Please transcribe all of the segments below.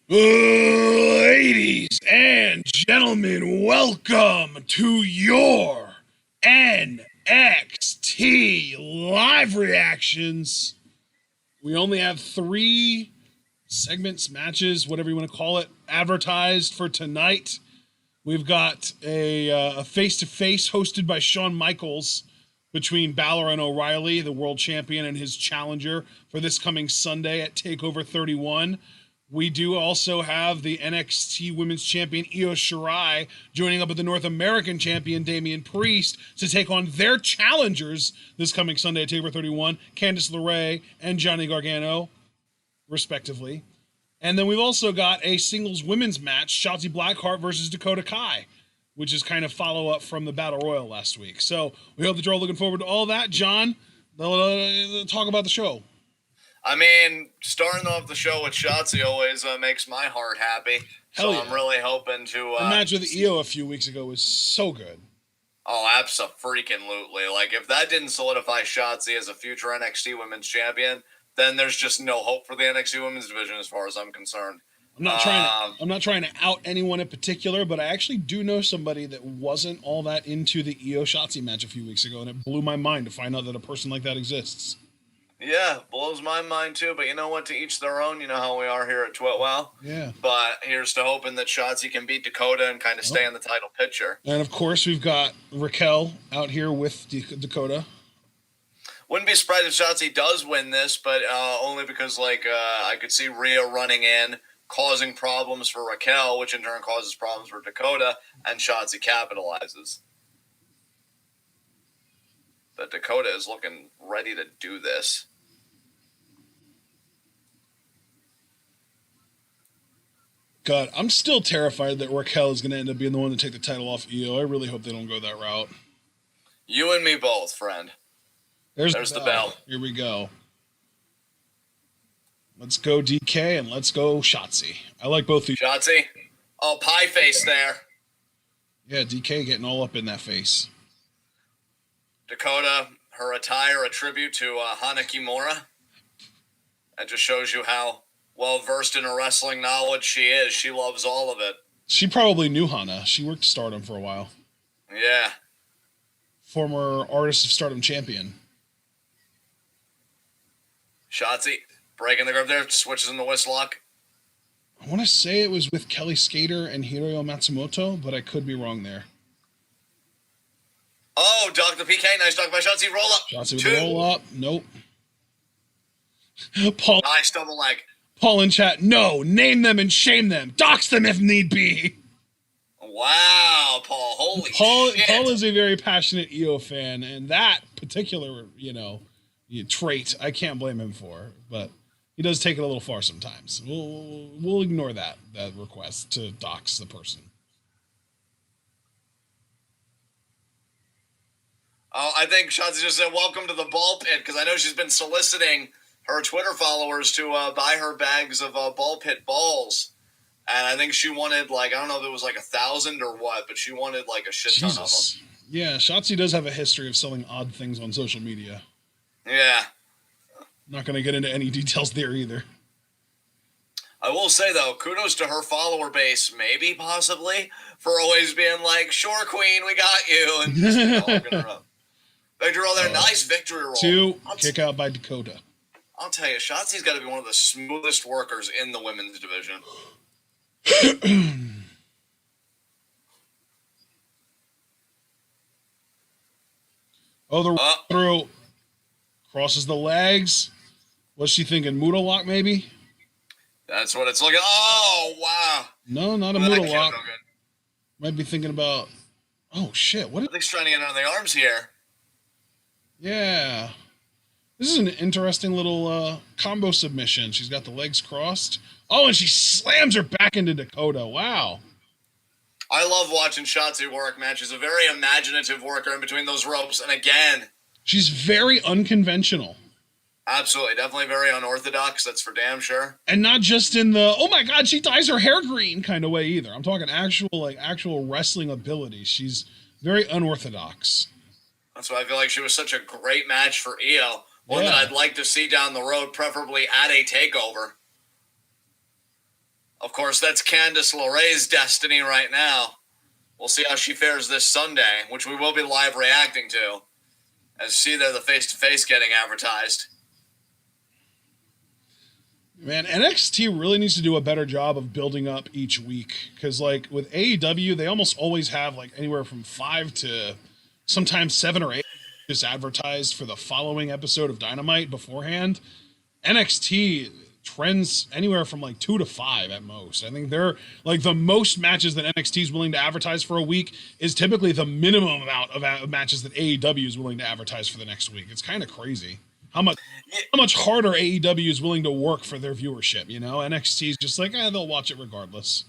Ladies and gentlemen, welcome to your NXT live reactions. We only have 3 segments, matches, whatever you want to call it, advertised for tonight. We've got a face-to-face hosted by Shawn Michaels between Bálor and O'Reilly, the world champion and his challenger, for this coming Sunday at TakeOver 31. We do also have the NXT Women's Champion Io Shirai joining up with the North American Champion Damian Priest to take on their challengers this coming Sunday at TakeOver 31, Candice, LeRae, and Johnny Gargano, respectively. And then we've also got a singles women's match, Shotzi Blackheart versus Dakota Kai, which is kind of follow-up from the Battle Royal last week. So we hope that you're all looking forward to all that. John, talk about the show. I mean, starting off the show with Shotzi always makes my heart happy. Hell so yeah. I'm really hoping to... the match with Io a few weeks ago was so good. Oh, abso-freaking-lutely. Like, if that didn't solidify Shotzi as a future NXT Women's Champion, then there's just no hope for the NXT Women's Division as far as I'm concerned. I'm not trying to out anyone in particular, but I actually do know somebody that wasn't all that into the Io Shotzi match a few weeks ago, and it blew my mind to find out that a person like that exists. Yeah, blows my mind too, but you know what? To each their own. You know how we are here at Twitwell. Yeah. But here's to hoping that Shotzi can beat Dakota and kind of stay in the title picture. And of course, we've got Raquel out here with Dakota. Wouldn't be surprised if Shotzi does win this, but only because, I could see Rhea running in, causing problems for Raquel, which in turn causes problems for Dakota, and Shotzi capitalizes. But Dakota is looking ready to do this. God, I'm still terrified that Raquel is going to end up being the one to take the title off Io. I really hope they don't go that route. You and me both, friend. There's the bell. Here we go. Let's go DK and let's go Shotzi. I like both these. Shotzi? Oh, pie face there. Yeah, DK getting all up in that face. Dakota, her attire a tribute to Hana Kimura. That just shows you how well-versed in her wrestling knowledge she is. She loves all of it. She probably knew Hana. She worked Stardom for a while. Yeah. Former Artist of Stardom champion. Shotzi breaking the grip there, switches in the wrist lock. I want to say it was with Kelly Skater and Hiroyo Matsumoto, but I could be wrong there. Oh, Dr. PK, nice dog by Shotzi, roll up. Shotzi with the roll up, nope. Paul, nice double leg. Paul in chat, no, name them and shame them. Dox them if need be. Wow, Paul, holy shit. Paul is a very passionate Io fan, and that particular, trait, I can't blame him for, but he does take it a little far sometimes. We'll ignore that request to dox the person. Oh, I think Shotzi just said, welcome to the ball pit, because I know she's been soliciting her Twitter followers to buy her bags of ball pit balls. And I think she wanted, I don't know if it was 1,000 or what, but she wanted a shit ton of them. Yeah, Shotzi does have a history of selling odd things on social media. Yeah. Not going to get into any details there either. I will say, though, kudos to her follower base, maybe, possibly, for always being like, sure, queen, we got you. And just walking around. Victory roll there, nice victory roll. 2, kick out by Dakota. I'll tell you, Shotzi's got to be one of the smoothest workers in the women's division. Oh, the through. Crosses the legs. What's she thinking? Mudo lock, maybe? That's what it's looking. Oh, wow. No, not a Mudo lock. Might be thinking about. Oh, shit. What? I think she's trying to get under the arms here. Yeah. This is an interesting little combo submission. She's got the legs crossed. Oh, and she slams her back into Dakota. Wow. I love watching Shotzi work, man. She's a very imaginative worker in between those ropes. And again, she's very unconventional. Absolutely. Definitely very unorthodox. That's for damn sure. And not just in the, oh my God, she dyes her hair green kind of way either. I'm talking actual wrestling ability. She's very unorthodox. That's why I feel like she was such a great match for Io. One that I'd like to see down the road, preferably at a TakeOver. Of course, that's Candice LeRae's destiny right now. We'll see how she fares this Sunday, which we will be live reacting to. As you see there, the face-to-face getting advertised. Man, NXT really needs to do a better job of building up each week. Because, like, with AEW, they almost always have, like, anywhere from 5 to sometimes 7 or 8 just advertised for the following episode of Dynamite beforehand. NXT trends anywhere from, like, 2 to 5 at most. I think they're, like, the most matches that NXT is willing to advertise for a week is typically the minimum amount of matches that AEW is willing to advertise for the next week. It's kind of crazy. How much harder AEW is willing to work for their viewership, you know? NXT is just like, they'll watch it regardless.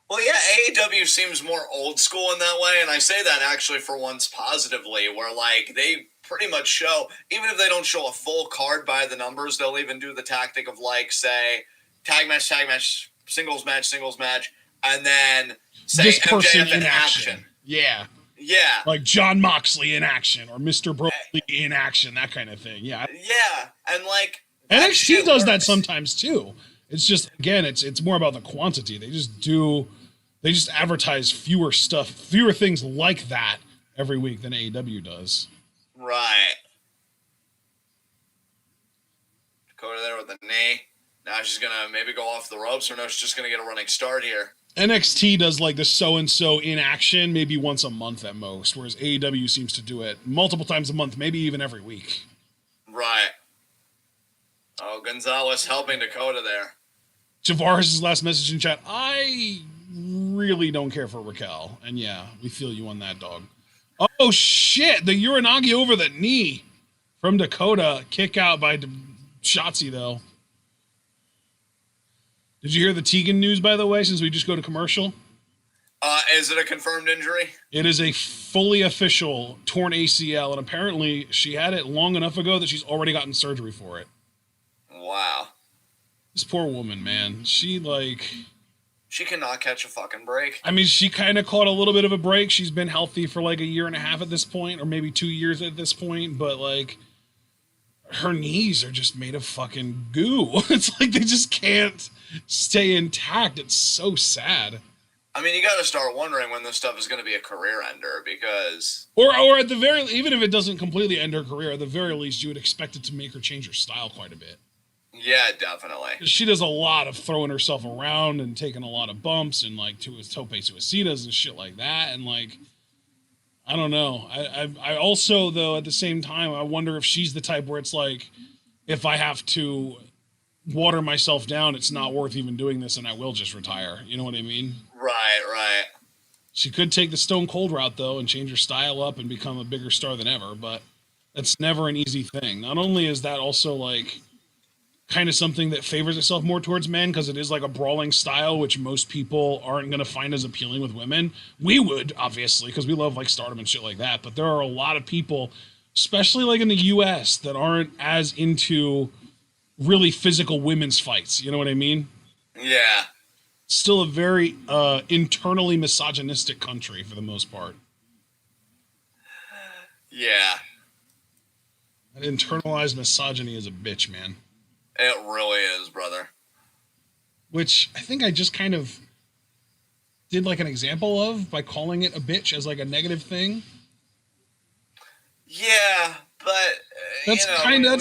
Well, yeah, AEW seems more old school in that way, and I say that actually for once positively, where, like, they pretty much show, even if they don't show a full card by the numbers, they'll even do the tactic of, like, say, tag match, singles match, and then say this person MJF in action. Yeah. Yeah. Like John Moxley in action or Mr. Broly in action, that kind of thing. Yeah. Yeah. And like NXT does that sometimes too. It's just, again, it's more about the quantity. They just advertise fewer things like that every week than AEW does. Right. Dakota there with the knee. Now she's gonna maybe go off the ropes, or no, she's just gonna get a running start here. NXT does like the so-and-so in action maybe once a month at most, whereas AEW seems to do it multiple times a month, maybe even every week. Right. Oh, Gonzalez helping Dakota there. Javaris' last message in chat, I really don't care for Raquel. And yeah, we feel you on that, dog. Oh, shit! The Uranagi over the knee from Dakota. Kick out by Shotzi, though. Did you hear the Tegan news, by the way, since we just go to commercial? Is it a confirmed injury? It is a fully official torn ACL, and apparently she had it long enough ago that she's already gotten surgery for it. Wow. This poor woman, man. She cannot catch a fucking break. I mean, she kind of caught a little bit of a break. She's been healthy for like a year and a half at this point, or maybe 2 years at this point, but like, her knees are just made of fucking goo. It's like they just can't stay intact. It's so sad. I mean, you got to start wondering when this stuff is going to be a career ender, because... Or at the very... Even if it doesn't completely end her career, at the very least, you would expect it to make her change her style quite a bit. Yeah, definitely. She does a lot of throwing herself around and taking a lot of bumps and, like, to his tope suicidas and shit like that, and, like... I don't know. I also, though, at the same time, I wonder if she's the type where it's like, if I have to water myself down, it's not worth even doing this, and I will just retire. You know what I mean? Right. She could take the Stone Cold route, though, and change her style up and become a bigger star than ever, but that's never an easy thing. Not only is that also, like, kind of something that favors itself more towards men, because it is like a brawling style, which most people aren't going to find as appealing with women. We would, obviously, because we love like Stardom and shit like that, but there are a lot of people, especially like in the US, that aren't as into really physical women's fights. You know what I mean? Yeah. Still a very internally misogynistic country for the most part. Yeah. That internalized misogyny is a bitch, man. It really is, brother. Which I think I just kind of did like an example of by calling it a bitch as like a negative thing. Yeah, but that's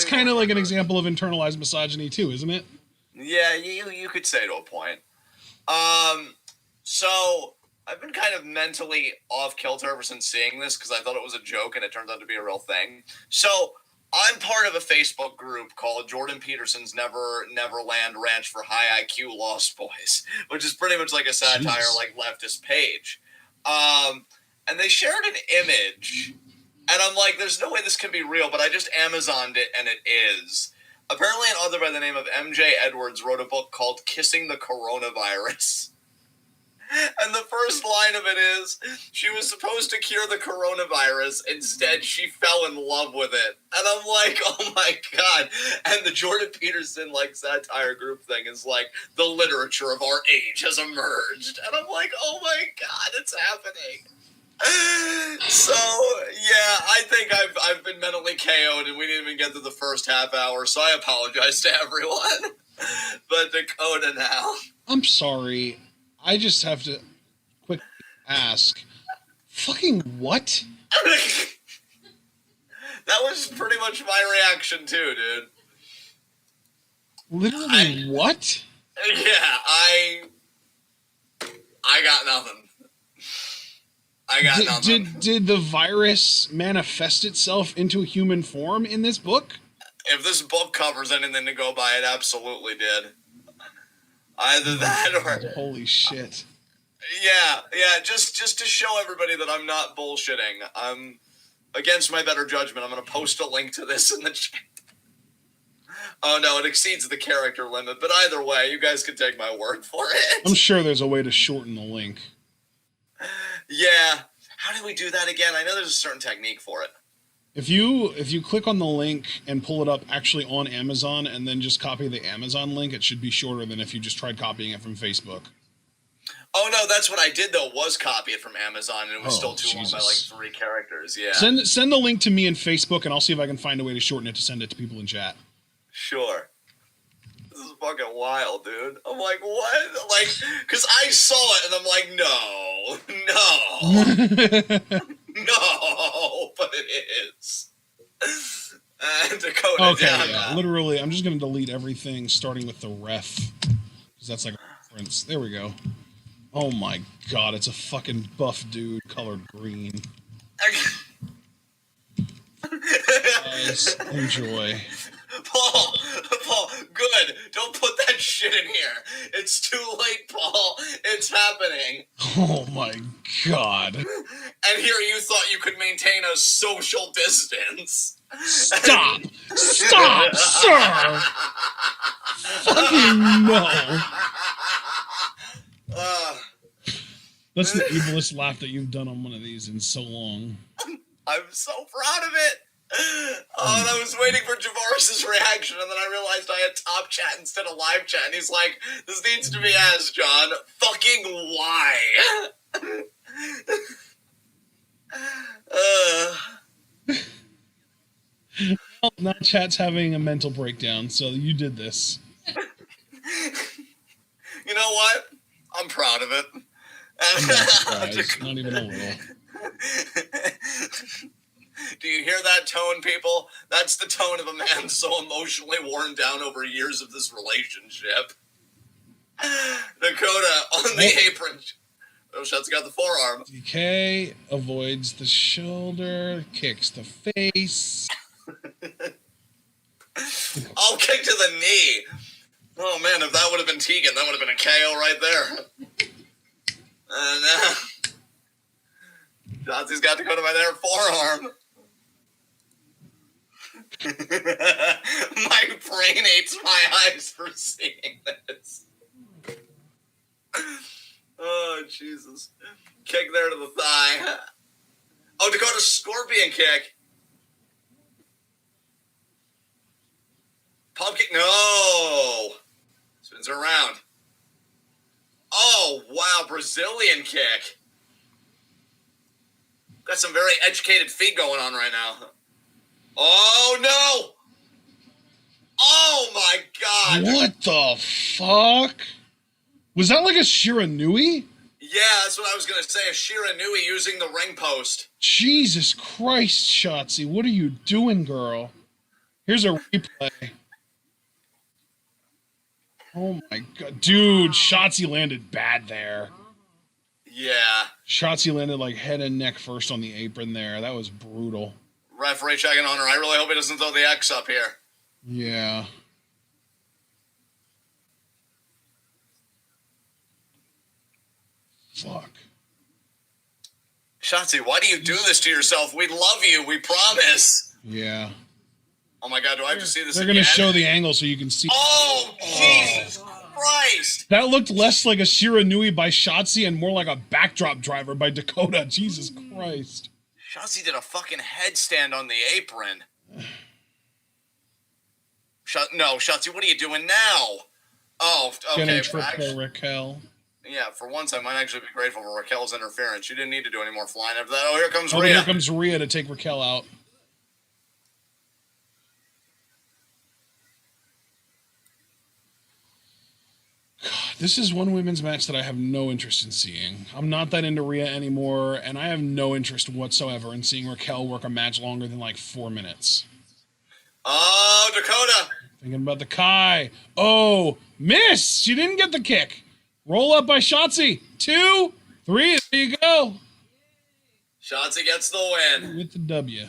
kind of like an example of internalized misogyny too, isn't it? Yeah, you could say to a point. So I've been kind of mentally off kilter ever since seeing this, because I thought it was a joke and it turns out to be a real thing. So I'm part of a Facebook group called Jordan Peterson's Neverland Ranch for High IQ Lost Boys, which is pretty much like a satire, like leftist page. And they shared an image, and I'm like, there's no way this can be real, but I just Amazoned it, and it is. Apparently an author by the name of MJ Edwards wrote a book called Kissing the Coronavirus. And the first line of it is, she was supposed to cure the coronavirus. Instead, she fell in love with it. And I'm like, oh my God. And the Jordan Peterson, like, satire group thing is like, the literature of our age has emerged. And I'm like, oh my God, it's happening. So, yeah, I think I've been mentally KO'd, and we didn't even get to the first half hour, so I apologize to everyone. But Dakota now. I'm sorry. I just have to quickly ask. Fucking what? That was pretty much my reaction too, dude. Literally what? Yeah, I got nothing. I got nothing. Did the virus manifest itself into a human form in this book? If this book covers anything to go by, it absolutely did. Either that or... Holy shit. Yeah, just to show everybody that I'm not bullshitting. I'm against my better judgment. I'm going to post a link to this in the chat. Oh, no, it exceeds the character limit. But either way, you guys can take my word for it. I'm sure there's a way to shorten the link. Yeah. How do we do that again? I know there's a certain technique for it. If you click on the link and pull it up actually on Amazon and then just copy the Amazon link, it should be shorter than if you just tried copying it from Facebook. Oh, no, that's what I did, though, was copy it from Amazon, and it was still too long by, like, 3 characters, yeah. Send the link to me in Facebook, and I'll see if I can find a way to shorten it to send it to people in chat. Sure. This is fucking wild, dude. I'm like, what? Like, because I saw it, and I'm like, no. No, but it is. And Dakota okay, down yeah, now. literally, I'm just going to delete everything starting with the ref, because that's like a reference. There we go. Oh my god, it's a fucking buff dude colored green. Guys, enjoy. Paul, good. Don't put that shit in here. It's too late, Paul. It's happening. Oh my god. And here you thought you could maintain a social distance. Stop! Stop, sir! Fucking no. That's the evilest laugh that you've done on one of these in so long. I'm so proud of it. Oh, and I was waiting for Javaris's reaction, and then I realized I had top chat instead of live chat, and he's like, this needs to be asked, John. Fucking why? Well, now chat's having a mental breakdown, so you did this. You know what? I'm proud of it. I'm not surprised, not even a little. Do you hear that tone, people? That's the tone of a man so emotionally worn down over years of this relationship. Dakota on the apron. Oh, Shot's got the forearm. DK avoids the shoulder, kicks the face. I'll kick to the knee. Oh, man, if that would have been Tegan, that would have been a KO right there. And Shotzi's got Dakota by their forearm. My brain hates my eyes for seeing this. Oh, Jesus. Kick there to the thigh. Oh, Dakota's scorpion kick. Pump kick. No. Spins her around. Oh, wow. Brazilian kick. Got some very educated feet going on right now. Oh, no. Oh, my God. What the fuck? Was that like a Shiranui? Yeah, that's what I was going to say. A Shiranui using the ring post. Jesus Christ, Shotzi. What are you doing, girl? Here's a replay. Oh, my God. Dude, Shotzi landed bad there. Yeah. Shotzi landed like head and neck first on the apron there. That was brutal. Referee checking on her. I really hope he doesn't throw the X up here. Yeah. Fuck. Shotzi, why do you do this to yourself? We love you. We promise. Yeah. Oh, my God. Do I have to see this They're again? going to show the angle so you can see. Oh, Jesus Christ. That looked less like a Shiranui by Shotzi and more like a backdrop driver by Dakota. Jesus Christ. Shotzi did a fucking headstand on the apron. No, Shotzi, what are you doing now? Oh, okay. Getting tripped by Raquel. Yeah, for once I might actually be grateful for Raquel's interference. You didn't need to do any more flying after that. Oh, here comes Rhea. Here comes Rhea to take Raquel out. This is one women's match that I have no interest in seeing. I'm not that into Rhea anymore, and I have no interest whatsoever in seeing Raquel work a match longer than like 4 minutes. Oh, Dakota. Thinking about the Kai. Oh, miss! She didn't get the kick. Roll up by Shotzi. 2, 3, there you go. Shotzi gets the win. With the W.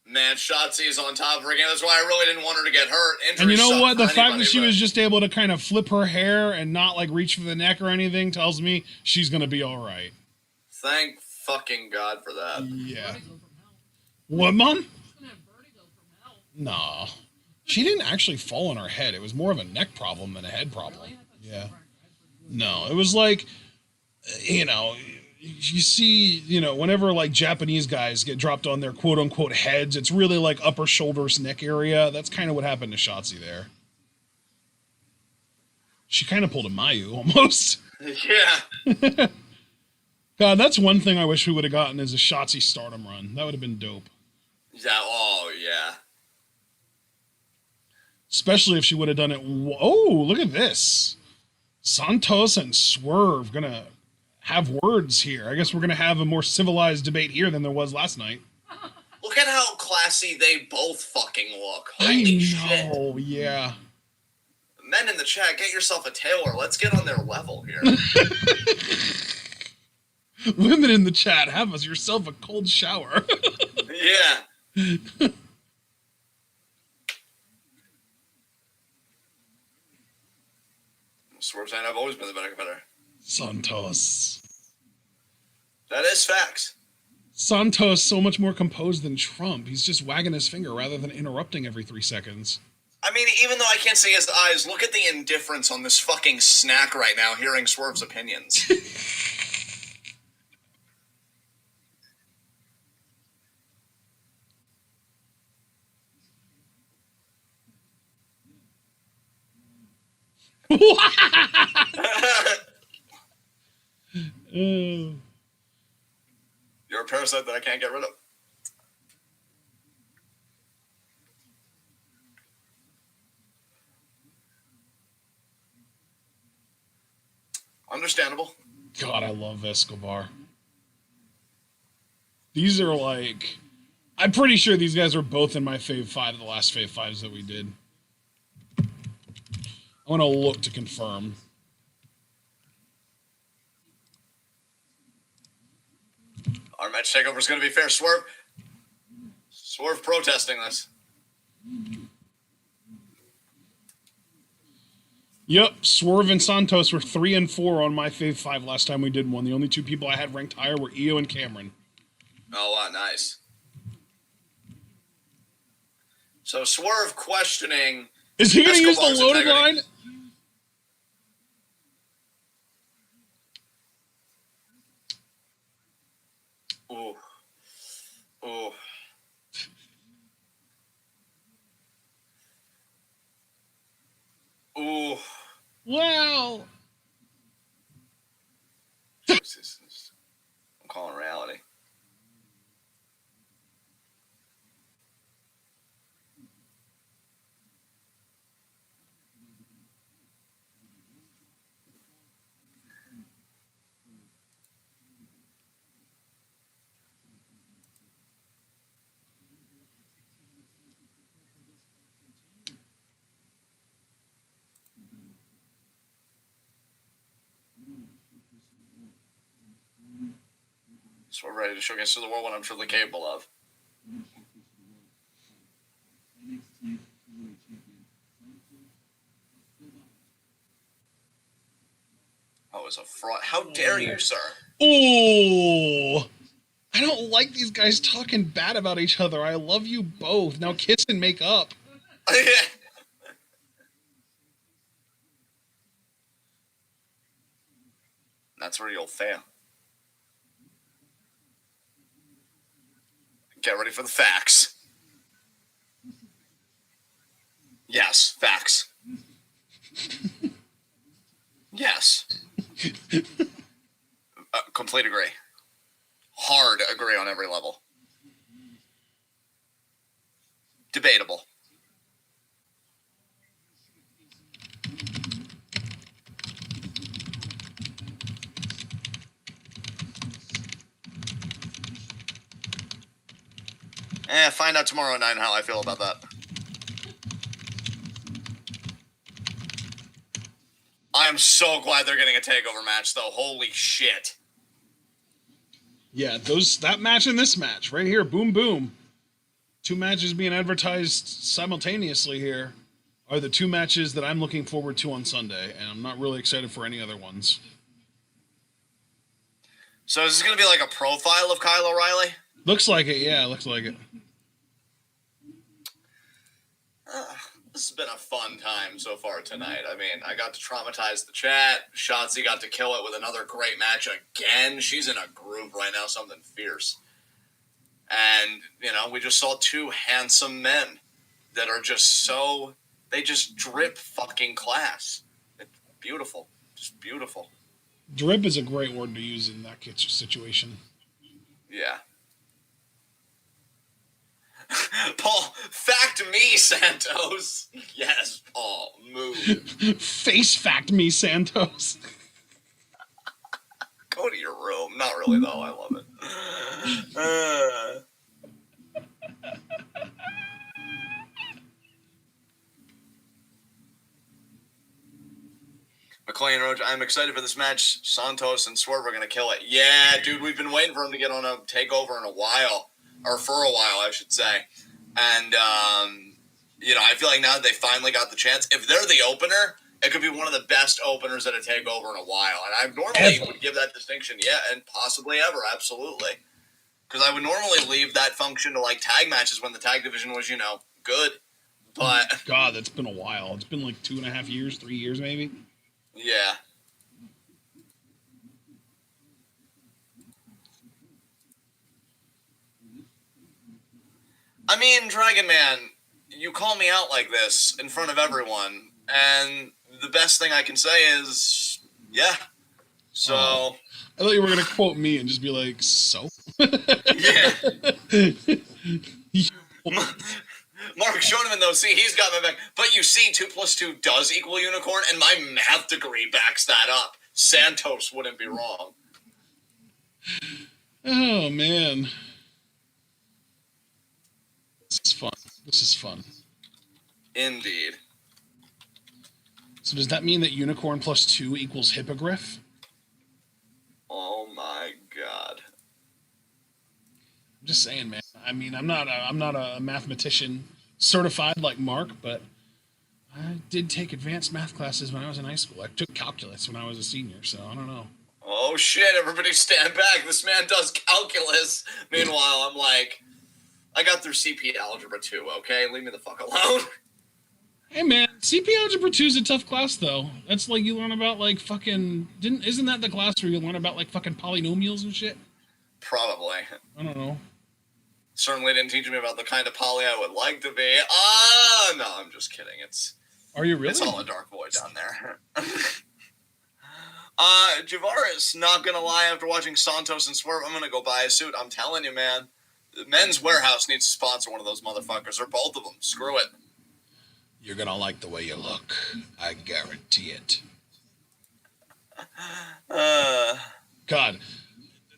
Man, Shotzi is on top of her game. That's why I really didn't want her to get hurt. And you know what? The fact that she was just able to kind of flip her hair and not like reach for the neck or anything tells me she's going to be all right. Thank fucking God for that. Yeah. What, Mom? Nah. She didn't actually fall on her head. It was more of a neck problem than a head problem. Yeah. No, it was like, you know, you see, you know, whenever like Japanese guys get dropped on their quote unquote heads, it's really like upper shoulders, neck area. That's kind of what happened to Shotzi there. She kind of pulled a Mayu almost. Yeah. God, that's one thing I wish we would have gotten is a Shotzi Stardom run. That would have been dope. Yeah. Oh, yeah. Especially if she would have done it. Oh, look at this. Santos and Swerve gonna have words here. I guess we're gonna have a more civilized debate here than there was last night. Look at how classy they both fucking look. I Holy know, shit. yeah. Men in the chat, get yourself a tailor. Let's get on their level here. Women in the chat, have us yourself a cold shower. Yeah. Swerve saying I've always been the better competitor. Santos. That is facts. Santos so much more composed than Trump. He's just wagging his finger rather than interrupting every 3 seconds. I mean, even though I can't see his eyes, look at the indifference on this fucking snack right now hearing Swerve's opinions. You're a parasite that I can't get rid of. Understandable. God, I love Escobar. These are like... I'm pretty sure these guys are both in my Fave 5, the last Fave 5s that we did. I want to look to confirm. Our match takeover is going to be fair. Swerve protesting this. Yep, Swerve and Santos were 3 and 4 on my Fave 5 last time we did one. The only 2 people I had ranked higher were Io and Cameron. Oh, wow, nice. So Swerve questioning... Is he going to use the Escobar's loaded integrity. line? Ooh. Ooh. Ooh. Wow. I'm calling reality. So we're ready to showcase to the world what I'm truly capable of. Oh, it's a fraud. How dare you, sir? Ooh. I don't like these guys talking bad about each other. I love you both. Now kiss and make up. That's where you'll fail. Get ready for the facts. Yes, facts. Yes. Complete agree. Hard agree on every level. Debatable. Find out tomorrow at 9 how I feel about that. I am so glad they're getting a takeover match, though. Holy shit. Yeah, that match and this match right here, boom, boom. 2 matches being advertised simultaneously here are the 2 matches that I'm looking forward to on Sunday, and I'm not really excited for any other ones. So is this going to be like a profile of Kyle O'Reilly? Looks like it, yeah, looks like it. This has been a fun time so far tonight. I mean, I got to traumatize the chat. Shotzi got to kill it with another great match again. She's in a groove right now, something fierce. And, we just saw 2 handsome men that are just they just drip fucking class. It's beautiful. Just beautiful. Drip is a great word to use in that situation. Yeah. Paul, fact me, Santos. Yes, Paul, move. Face fact me, Santos. Go to your room. Not really, though. I love it. McLean Roach, I'm excited for this match. Santos and Swerve are going to kill it. Yeah, dude, we've been waiting for him to get on a takeover in a while. Or for a while, I should say. And, I feel like now that they finally got the chance, if they're the opener, it could be one of the best openers at a takeover in a while. And I normally would give that distinction, and possibly ever, absolutely. Because I would normally leave that function to, tag matches when the tag division was, good. But... God, that's been a while. It's been 2.5 years, 3 years maybe. Yeah. I mean, Dragon Man, you call me out like this in front of everyone, and the best thing I can say is, yeah. So... I thought you were going to quote me and just be like, so? Yeah. Mark Schoeneman, though, see, he's got my back. But you see, 2 + 2 does equal unicorn, and my math degree backs that up. Santos wouldn't be wrong. Oh, man. This is fun. Indeed. So does that mean that unicorn plus 2 equals hippogriff? Oh my god. I'm just saying, man. I mean, I'm not a mathematician certified like Mark, but I did take advanced math classes when I was in high school. I took calculus when I was a senior, so I don't know. Oh shit, everybody stand back. This man does calculus. Meanwhile, I'm like, I got through CP Algebra 2, okay? Leave me the fuck alone. Hey, man, CP Algebra 2 is a tough class, though. That's you learn about, isn't that the class where you learn about, fucking polynomials and shit? Probably. I don't know. Certainly didn't teach me about the kind of poly I would like to be. No, I'm just kidding. Are you really? It's all a dark void down there. Javaris, not gonna lie, after watching Santos and Swerve, I'm gonna go buy a suit. I'm telling you, man. The Men's Warehouse needs to sponsor one of those motherfuckers, or both of them. Screw it. You're gonna like the way you look. I guarantee it. God,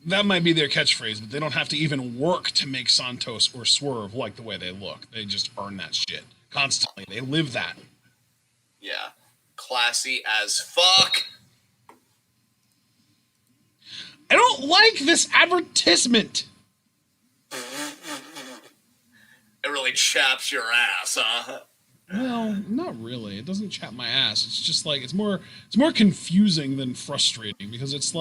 that might be their catchphrase, but they don't have to even work to make Santos or Swerve like the way they look. They just earn that shit constantly. They live that. Yeah. Classy as fuck. I don't like this advertisement. It really chaps your ass, huh? Well, not really. It doesn't chap my ass. It's just it's more confusing than frustrating, because it's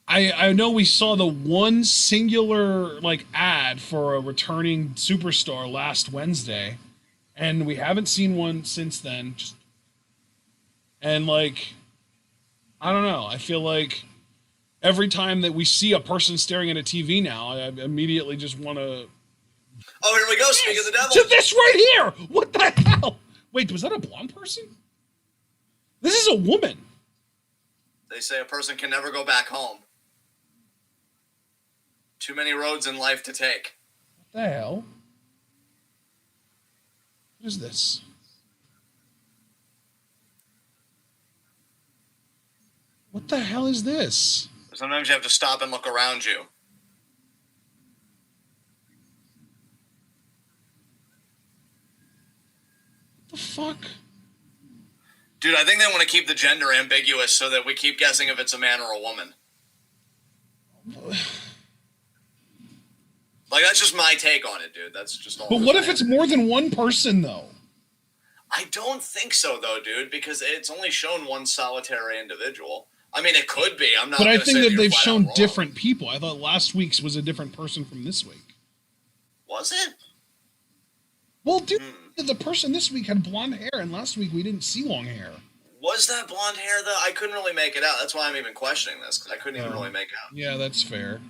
I know we saw the one singular ad for a returning superstar last Wednesday, and we haven't seen one since then. And I don't know. I feel like every time that we see a person staring at a TV now, I immediately just want to... Oh, here we go. Speak of the devil. To this right here. What the hell? Wait, was that a blonde person? This is a woman. They say a person can never go back home. Too many roads in life to take. What the hell? What is this? What the hell is this? Sometimes you have to stop and look around you. The fuck? Dude, I think they want to keep the gender ambiguous so that we keep guessing if it's a man or a woman. Like, that's just my take on it, dude. That's just all. But what if it's more than one person, though? I don't think so, though, dude, because it's only shown one solitary individual. I mean, it could be. I'm not. But I think that they've shown different people. I thought last week's was a different person from this week. Was it? Well, dude, the person this week had blonde hair, and last week we didn't see long hair. Was that blonde hair, though? I couldn't really make it out. That's why I'm even questioning this, because I couldn't even really make out. Yeah, that's fair.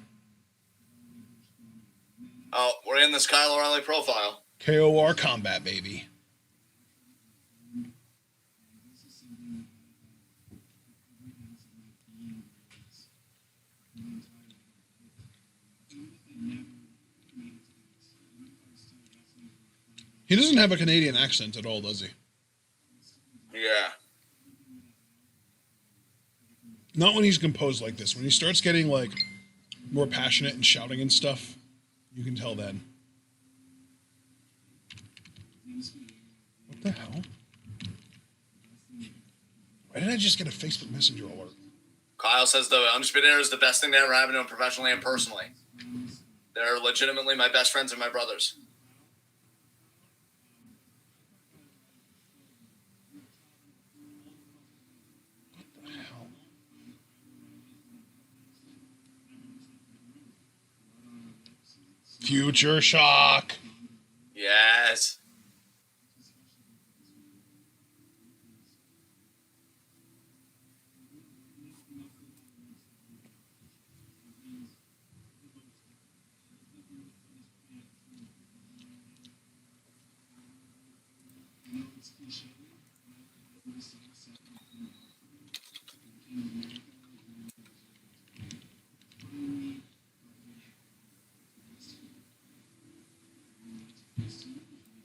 Oh, we're in this Kyle O'Reilly profile. KOR combat, baby. He doesn't have a Canadian accent at all, does he? Yeah. Not when he's composed like this. When he starts getting, like, more passionate and shouting and stuff, you can tell then. What the hell? Why did I just get a Facebook Messenger alert? Kyle says the Undisputed Era is the best thing to ever happen to him professionally and personally. They're legitimately my best friends and my brothers. Future Shock. Yes.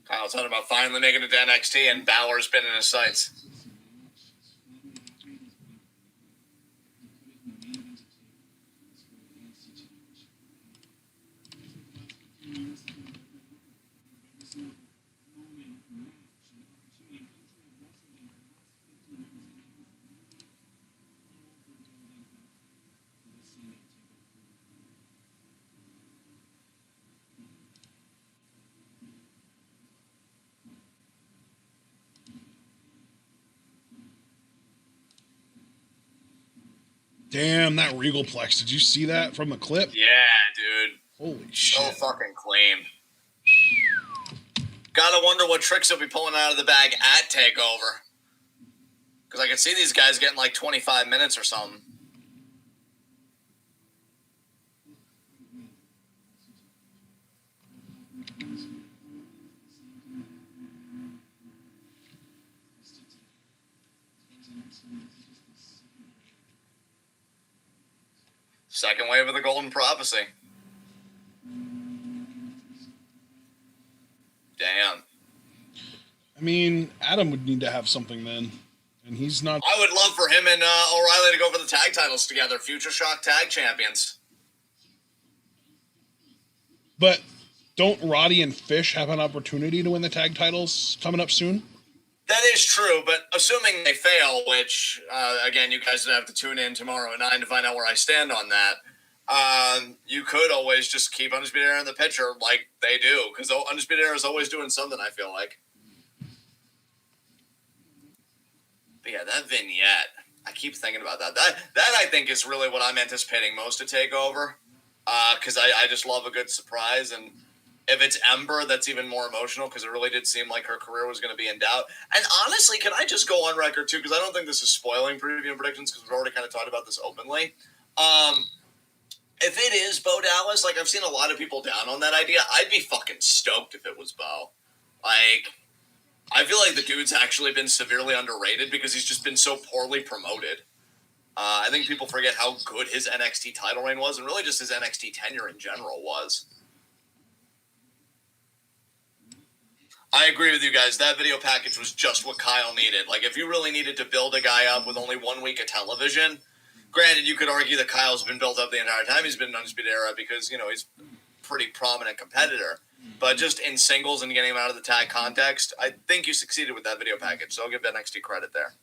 Kyle's talking about finally making it to NXT, and Bálor's been in his sights. Damn, that Regalplex. Did you see that from the clip? Yeah, dude. Holy So shit. fucking clean. Gotta wonder what tricks he'll be pulling out of the bag at TakeOver. Because I can see these guys getting like 25 minutes or something. Second wave of the Golden Prophecy. Damn. I mean, Adam would need to have something then. And he's not. I would love for him and O'Reilly to go for the tag titles together. Future Shock Tag Champions. But don't Roddy and Fish have an opportunity to win the tag titles coming up soon? That is true, but assuming they fail, which, again, you guys have to tune in tomorrow at 9 to find out where I stand on that, you could always just keep Undisputed Era in the picture like they do, because Undisputed Era is always doing something, I feel like. But yeah, that vignette, I keep thinking about that. That I think is really what I'm anticipating most to TakeOver, because I just love a good surprise, and if it's Ember, that's even more emotional, because it really did seem like her career was going to be in doubt. And honestly, can I just go on record, too, because I don't think this is spoiling preview and predictions, because we've already kind of talked about this openly. If it is Bo Dallas, like, I've seen a lot of people down on that idea. I'd be fucking stoked if it was Bo. Like, I feel like the dude's actually been severely underrated because he's just been so poorly promoted. I think people forget how good his NXT title reign was, and really just his NXT tenure in general was. I agree with you guys. That video package was just what Kyle needed. Like, if you really needed to build a guy up with only 1 week of television, granted, you could argue that Kyle's been built up the entire time he's been in Undisputed Era because, you know, he's pretty prominent competitor. But just in singles and getting him out of the tag context, I think you succeeded with that video package. So I'll give NXT credit there.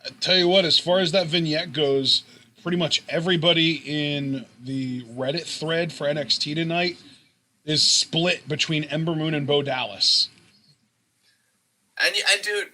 I tell you what, as far as that vignette goes, pretty much everybody in the Reddit thread for NXT tonight is split between Ember Moon and Bo Dallas. And dude,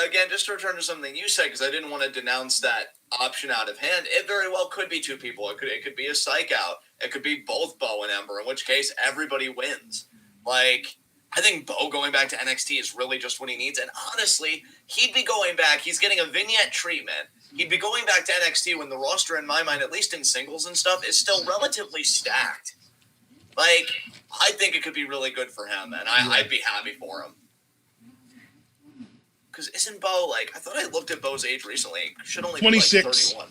again, just to return to something you said, because I didn't want to denounce that option out of hand, it very well could be two people. It could be a psych out. It could be both Bo and Ember, in which case everybody wins. Like, I think Bo going back to NXT is really just what he needs. And honestly, he'd be going back. He's getting a vignette treatment. He'd be going back to NXT when the roster, in my mind, at least in singles and stuff, is still relatively stacked. Like, I think it could be really good for him, and I'd be happy for him. Because isn't Bo, like, I thought I looked at Bo's age recently. He should only 26. be like 31.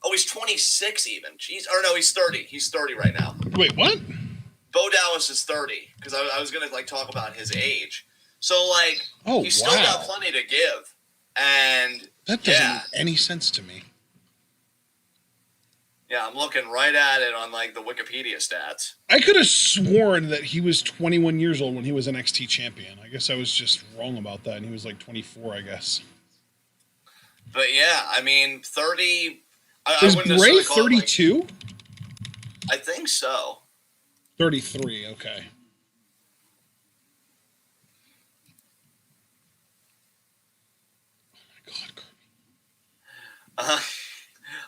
Oh, he's 26 even. Jeez. Or no, he's 30. He's 30 right now. Wait, what? Bo Dallas is 30. Because I was going to, like, talk about his age. So, like, he's still got plenty to give. And, that doesn't make any sense to me. Yeah, I'm looking right at it on, like, the Wikipedia stats. I could have sworn that he was 21 years old when he was NXT champion. I guess I was just wrong about that, and he was, like, 24, I guess. But, yeah, I mean, 30... Is Bray 32? Like, I think so. 33, okay. Oh, my God, Kirby.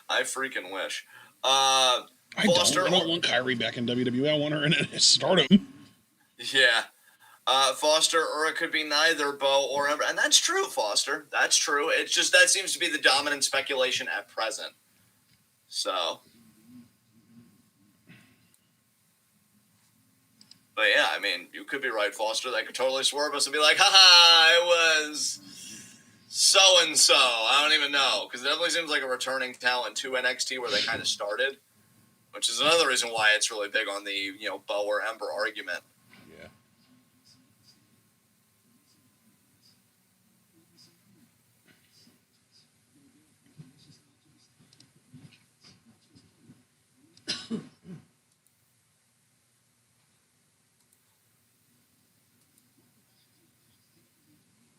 I freaking wish. I don't want Kyrie back in WWE. I want her in Stardom. Yeah. Foster, or it could be neither Bo or Ember. And that's true, Foster. That's true. It's just that seems to be the dominant speculation at present. So. But yeah, I mean, you could be right, Foster. That could totally swerve us and be like, haha, it was so-and-so. I don't even know. Because it definitely seems like a returning talent to NXT where they kind of started. Which is another reason why it's really big on the, Bo or Ember argument. Yeah.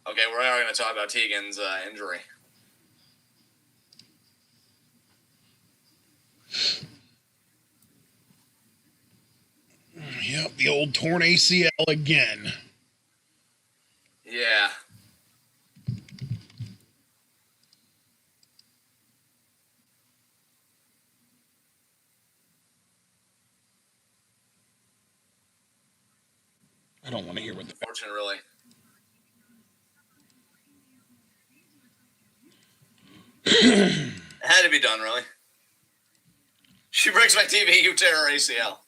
Okay, we're now going to talk about Tegan's injury. Yep, the old torn ACL again. Yeah. I don't want to hear what the... Unfortunate, really. It had to be done, really. She breaks my TV, you tear her ACL.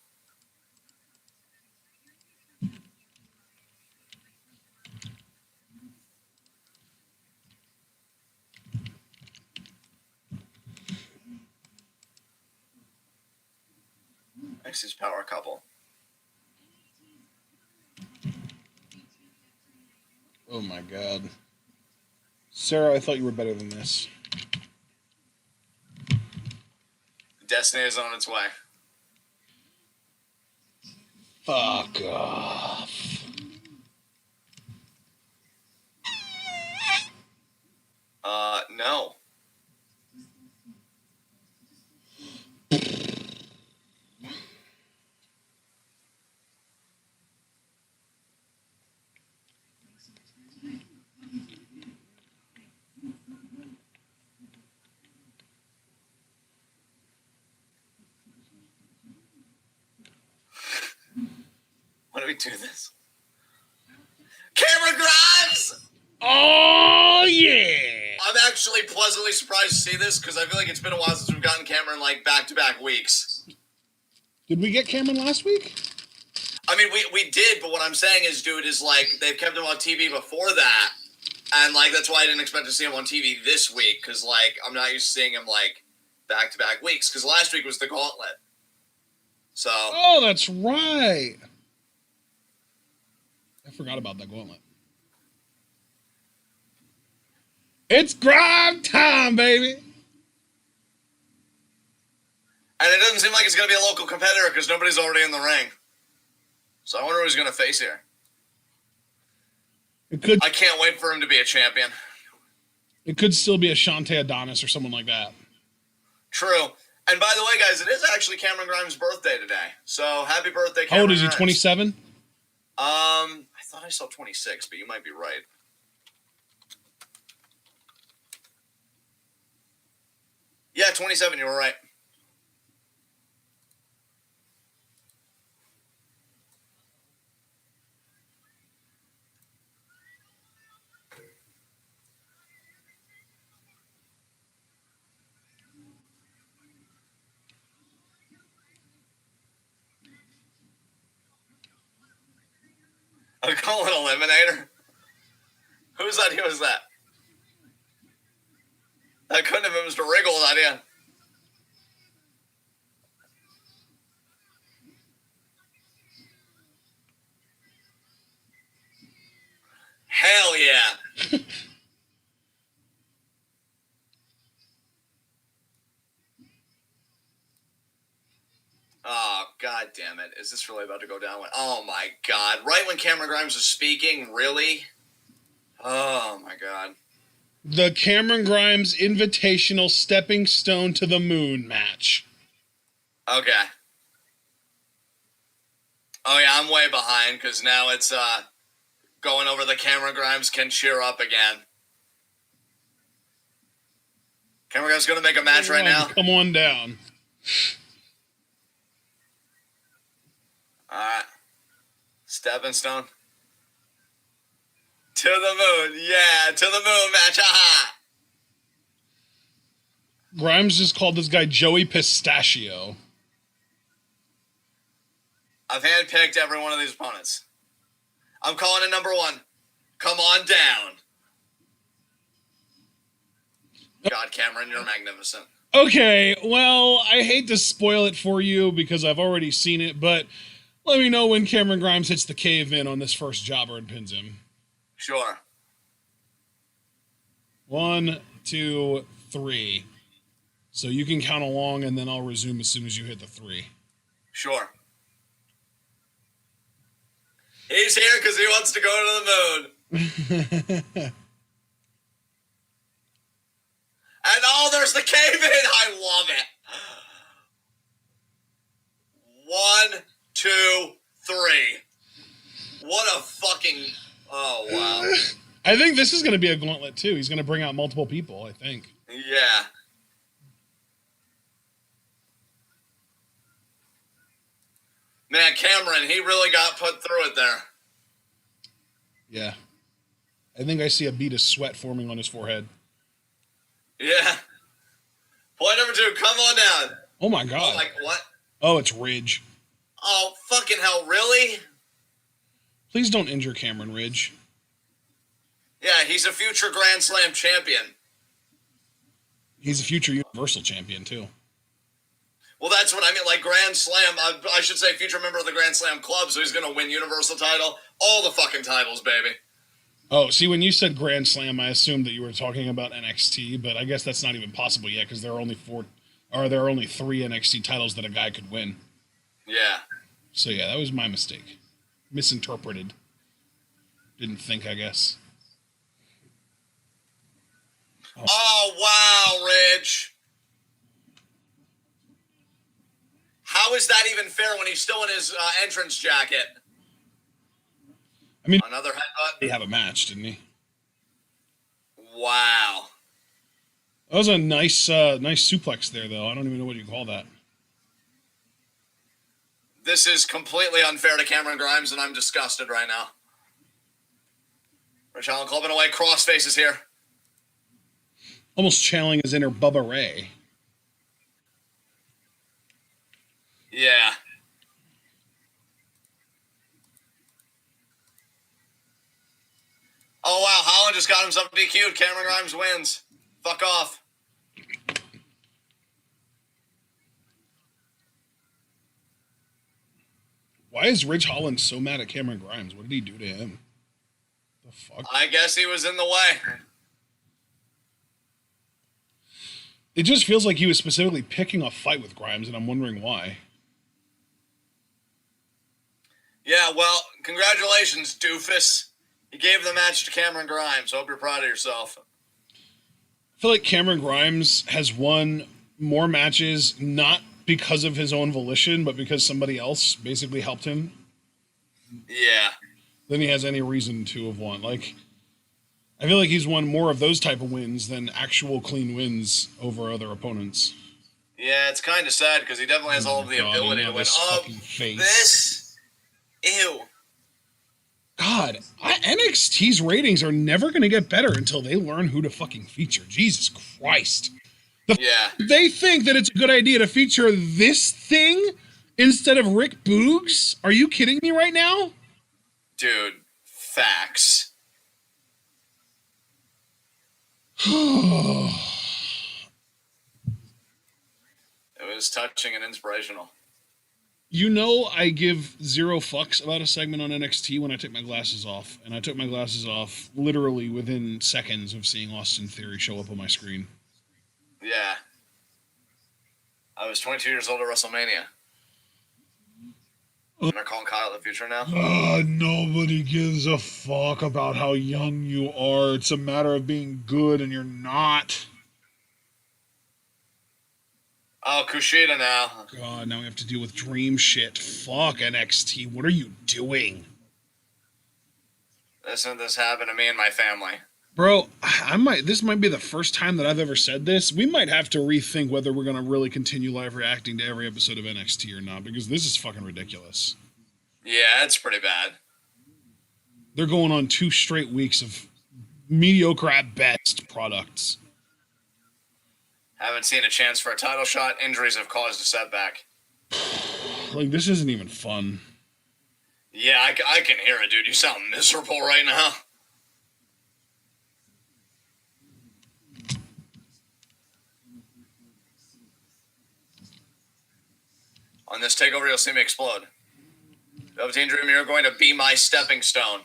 NXT's power couple. Oh my God. Sarah, I thought you were better than this. Destiny is on its way. Fuck off. No. Why do we do this? Cameron Grimes! Oh, yeah! I'm actually pleasantly surprised to see this because I feel like it's been a while since we've gotten Cameron like back-to-back weeks. Did we get Cameron last week? I mean, we did, but what I'm saying is, dude, is like they've kept him on TV before that, and like that's why I didn't expect to see him on TV this week because like I'm not used to seeing him like back-to-back weeks because last week was the Gauntlet. So. Oh, that's right. I forgot about that Gauntlet. It's grind time, baby. And it doesn't seem like it's going to be a local competitor because nobody's already in the ring. So I wonder who he's going to face here. I can't wait for him to be a champion. It could still be a Shantae Adonis or someone like that. True. And by the way, guys, it is actually Cameron Grimes' birthday today. So happy birthday, Cameron. How old is he, Grimes. 27? I thought I saw 26, but you might be right. Yeah, 27, you were right. I'm calling Eliminator. Whose idea was that? That couldn't have been Mr. Riggle's idea. Hell yeah. Oh, god damn it. Is this really about to go down? Oh my god. Right when Cameron Grimes was speaking? Really? Oh my god. The Cameron Grimes Invitational Stepping Stone to the Moon match. Okay. Oh yeah, I'm way behind because now it's going over the Cameron Grimes can cheer up again. Cameron Grimes going to make a match right now. Come on down. All right. Stepping Stone. To the moon. Yeah, to the moon match. Aha. Grimes just called this guy Joey Pistachio. I've handpicked every one of these opponents. I'm calling it number one. Come on down. God, Cameron, you're magnificent. Okay, well, I hate to spoil it for you because I've already seen it, but let me know when Cameron Grimes hits the cave-in on this first jobber and pins him. Sure. 1, 2, 3. So you can count along, and then I'll resume as soon as you hit the 3. Sure. He's here because he wants to go to the moon. And oh, there's the cave-in. I love it. 1, 2, 3. What a fucking... Oh, wow. I think this is going to be a gauntlet, too. He's going to bring out multiple people, I think. Yeah. Man, Cameron, he really got put through it there. Yeah. I think I see a bead of sweat forming on his forehead. Yeah. Point number 2, come on down. Oh, my God. Oh, like, what? Oh, it's Ridge. Oh, fucking hell, really? Please don't injure Cameron Ridge. Yeah, he's a future Grand Slam champion. He's a future Universal champion, too. Well, that's what I mean, like Grand Slam, I should say future member of the Grand Slam Club, so he's going to win Universal title. All the fucking titles, baby. Oh, see, when you said Grand Slam, I assumed that you were talking about NXT, but I guess that's not even possible yet because there are only 3 NXT titles that a guy could win. Yeah. So yeah, that was my mistake. Misinterpreted. Didn't think, I guess. Oh, wow, Ridge. How is that even fair when he's still in his entrance jacket? I mean, another headbutt. He have a match, didn't he? Wow. That was a nice suplex there, though. I don't even know what you call that. This is completely unfair to Cameron Grimes, and I'm disgusted right now. Rich Allen clubbing away. Crossface is here. Almost channeling his inner Bubba Ray. Yeah. Oh, wow. Holland just got himself DQ'd. Cameron Grimes wins. Fuck off. Why is Ridge Holland so mad at Cameron Grimes? What did he do to him? The fuck? I guess he was in the way. It just feels like he was specifically picking a fight with Grimes, and I'm wondering why. Yeah, well, congratulations, doofus. You gave the match to Cameron Grimes. Hope you're proud of yourself. I feel like Cameron Grimes has won more matches not because of his own volition, but because somebody else basically helped him. Yeah. Than he has any reason to have won. Like, I feel like he's won more of those type of wins than actual clean wins over other opponents. Yeah, it's kind of sad because he definitely has all of the ability to win. This. Ew. God, NXT's ratings are never going to get better until they learn who to fucking feature. Jesus Christ. They think that it's a good idea to feature this thing instead of Rick Boogs? Are you kidding me right now? Dude, facts. It was touching and inspirational. You know, I give zero fucks about a segment on NXT when I take my glasses off. And I took my glasses off literally within seconds of seeing Austin Theory show up on my screen. Yeah. I was 22 years old at WrestleMania. And they're calling Kyle the future now? Nobody gives a fuck about how young you are. It's a matter of being good, and you're not. Oh, Kushida now. God, now we have to deal with dream shit. Fuck NXT. What are you doing? Listen, this happened to me and my family. Bro, this might be the first time that I've ever said this. We might have to rethink whether we're going to really continue live reacting to every episode of NXT or not, because this is fucking ridiculous. Yeah, it's pretty bad. They're going on 2 straight weeks of mediocre at best products. Haven't seen a chance for a title shot. Injuries have caused a setback. Like, this isn't even fun. Yeah, I can hear it, dude. You sound miserable right now. On this takeover, you'll see me explode. Velveteen Dream, you're going to be my stepping stone.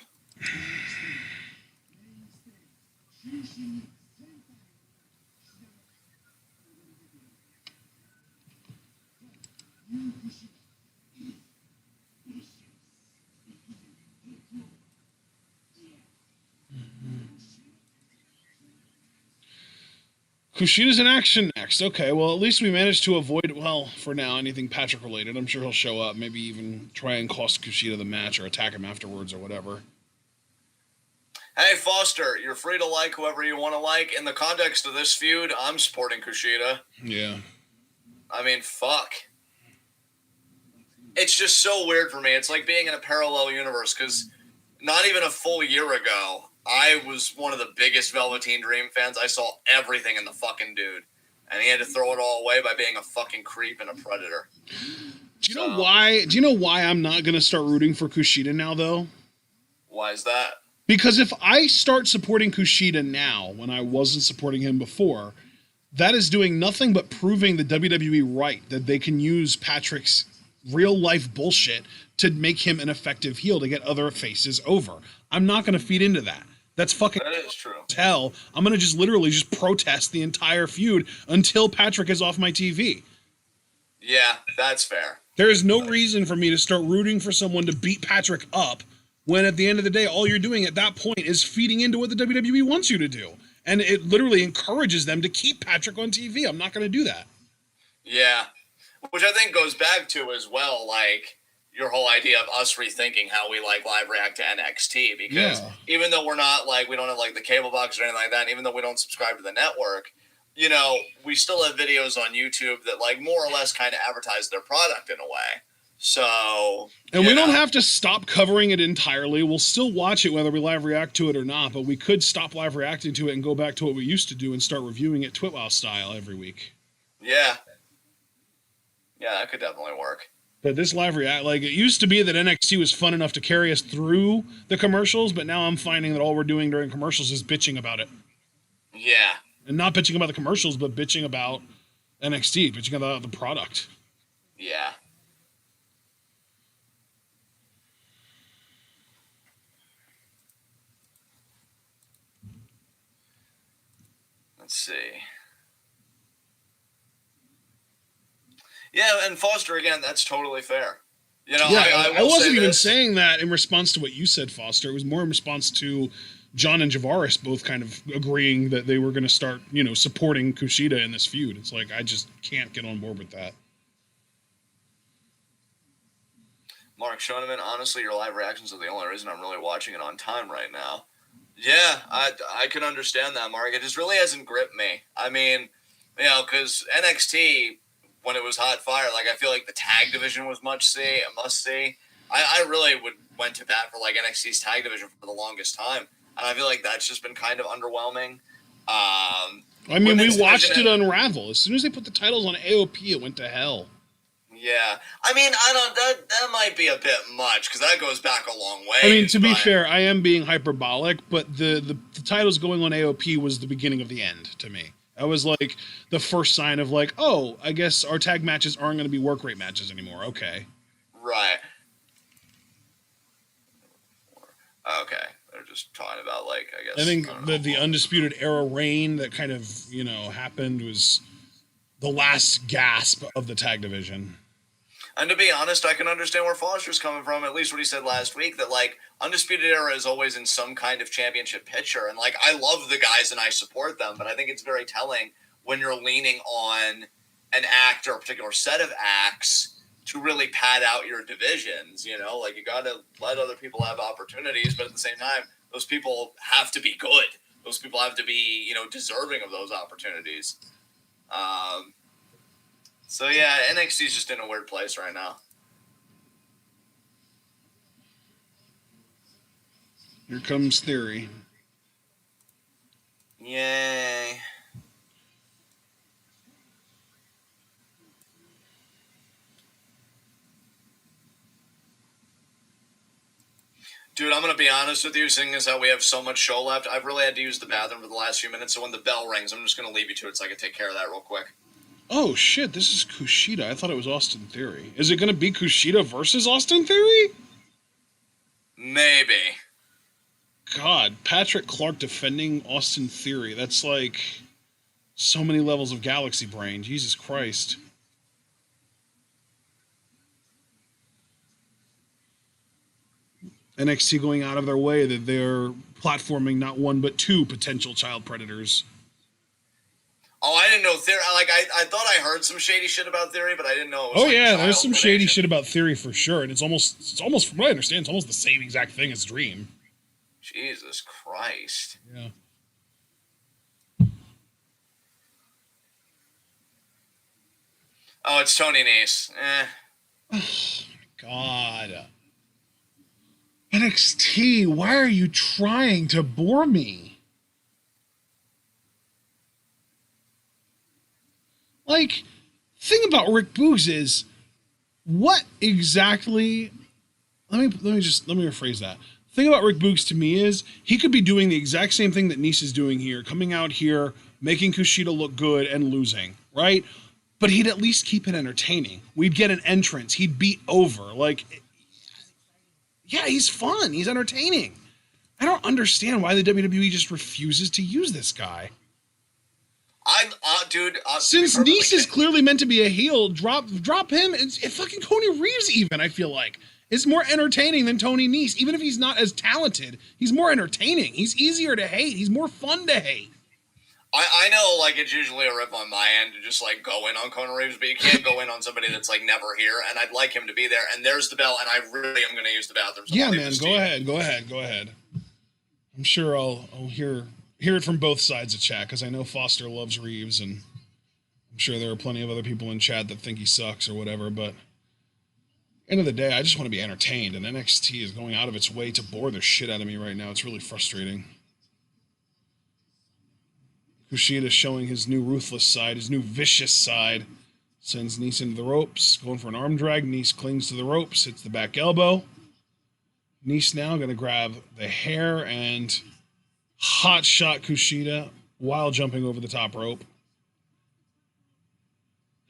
Kushida's in action next. Okay, well, at least we managed to avoid, well, for now, anything Patrick related. I'm sure he'll show up, maybe even try and cost Kushida the match or attack him afterwards or whatever. Hey, Foster, you're free to like whoever you want to like. In the context of this feud, I'm supporting Kushida. Yeah. I mean, fuck. It's just so weird for me. It's like being in a parallel universe, because not even a full year ago, I was one of the biggest Velveteen Dream fans. I saw everything in the fucking dude. And he had to throw it all away by being a fucking creep and a predator. Do you know why I'm not going to start rooting for Kushida now, though? Why is that? Because if I start supporting Kushida now, when I wasn't supporting him before, that is doing nothing but proving the WWE right that they can use Patrick's real-life bullshit to make him an effective heel to get other faces over. I'm not going to feed into that. That is true. Hell, I'm going to just literally just protest the entire feud until Patrick is off my TV. Yeah, that's fair. There is no reason for me to start rooting for someone to beat Patrick up when at the end of the day, all you're doing at that point is feeding into what the WWE wants you to do. And it literally encourages them to keep Patrick on TV. I'm not going to do that. Yeah. Which I think goes back to as well, like, your whole idea of us rethinking how we like live react to NXT, because even though we're not like, we don't have like the cable box or anything like that, and even though we don't subscribe to the network, you know, we still have videos on YouTube that like more or less kind of advertise their product in a way. So, and we don't have to stop covering it entirely. We'll still watch it whether we live react to it or not, but we could stop live reacting to it and go back to what we used to do and start reviewing it Twitwow style every week. Yeah. Yeah, that could definitely work. But this live react, like, it used to be that NXT was fun enough to carry us through the commercials, but now I'm finding that all we're doing during commercials is bitching about it. Yeah. And not bitching about the commercials, but bitching about NXT, bitching about the product. Yeah. Let's see. Yeah, and Foster, again, that's totally fair. You know, Yeah, I will wasn't say even this. saying that in response to what you said, Foster. It was more in response to John and Javaris both kind of agreeing that they were going to start, supporting Kushida in this feud. It's like, I just can't get on board with that. Mark Shoneman, honestly, your live reactions are the only reason I'm really watching it on time right now. Yeah, I can understand that, Mark. It just really hasn't gripped me. I mean, because NXT, when it was hot fire, like, I feel like the tag division was must see. I really went to bat for, like, NXT's tag division for the longest time, and I feel like that's just been kind of underwhelming. I mean, we watched it unravel. As soon as they put the titles on AOP, it went to hell. Yeah, I mean, that might be a bit much because that goes back a long way. I mean, to be fair, I am being hyperbolic, but the titles going on AOP was the beginning of the end to me. That was like the first sign of like, oh, I guess our tag matches aren't going to be work rate matches anymore. Okay. Right. Okay. They're just talking about, like, I guess. I think the Undisputed Era reign that kind of, happened was the last gasp of the tag division. And to be honest, I can understand where Foster's coming from, at least what he said last week, that, like, Undisputed Era is always in some kind of championship picture. And, like, I love the guys and I support them, but I think it's very telling when you're leaning on an act or a particular set of acts to really pad out your divisions, Like, you got to let other people have opportunities, but at the same time, those people have to be good. Those people have to be, deserving of those opportunities. So, yeah, NXT's just in a weird place right now. Here comes Theory. Yay. Dude, I'm going to be honest with you, seeing as how we have so much show left. I've really had to use the bathroom for the last few minutes, so when the bell rings, I'm just going to leave you to it so I can take care of that real quick. Oh, shit, this is Kushida. I thought it was Austin Theory. Is it going to be Kushida versus Austin Theory? Maybe. God, Patrick Clark defending Austin Theory. That's like so many levels of galaxy brain. Jesus Christ. NXT going out of their way that they're platforming not one but two potential child predators. Oh, I didn't know Theory. Like, I thought I heard some shady shit about Theory, but I didn't know it was there's some shady shit about Theory for sure, and it's almost from what I understand, it's almost the same exact thing as Dream. Jesus Christ. Yeah. Oh, it's Tony Nese. God. NXT, why are you trying to bore me? Like, thing about Rick Boogs is, what exactly? Let me rephrase that. The thing about Rick Boogs to me is he could be doing the exact same thing that Nese is doing here, coming out here, making Kushida look good and losing, right? But he'd at least keep it entertaining. We'd get an entrance. He'd beat over. Like, yeah, he's fun. He's entertaining. I don't understand why the WWE just refuses to use this guy. Since Nese is clearly meant to be a heel, drop him. And fucking Tony Reeves even, I feel like, is more entertaining than Tony Nese. Even if he's not as talented, he's more entertaining. He's easier to hate. He's more fun to hate. I know, like, it's usually a rip on my end to just, like, go in on Tony Reeves, but you can't go in on somebody that's, like, never here, and I'd like him to be there. And there's the bell, and I really am going to use the bathroom. So yeah, man, go ahead. I'm sure I'll hear it from both sides of chat, because I know Foster loves Reeves, and I'm sure there are plenty of other people in chat that think he sucks or whatever, but end of the day, I just want to be entertained, and NXT is going out of its way to bore the shit out of me right now. It's really frustrating. Kushida showing his new ruthless side, his new vicious side. Sends Nese into the ropes, going for an arm drag. Nese clings to the ropes, hits the back elbow. Nese now going to grab the hair and hot shot Kushida while jumping over the top rope.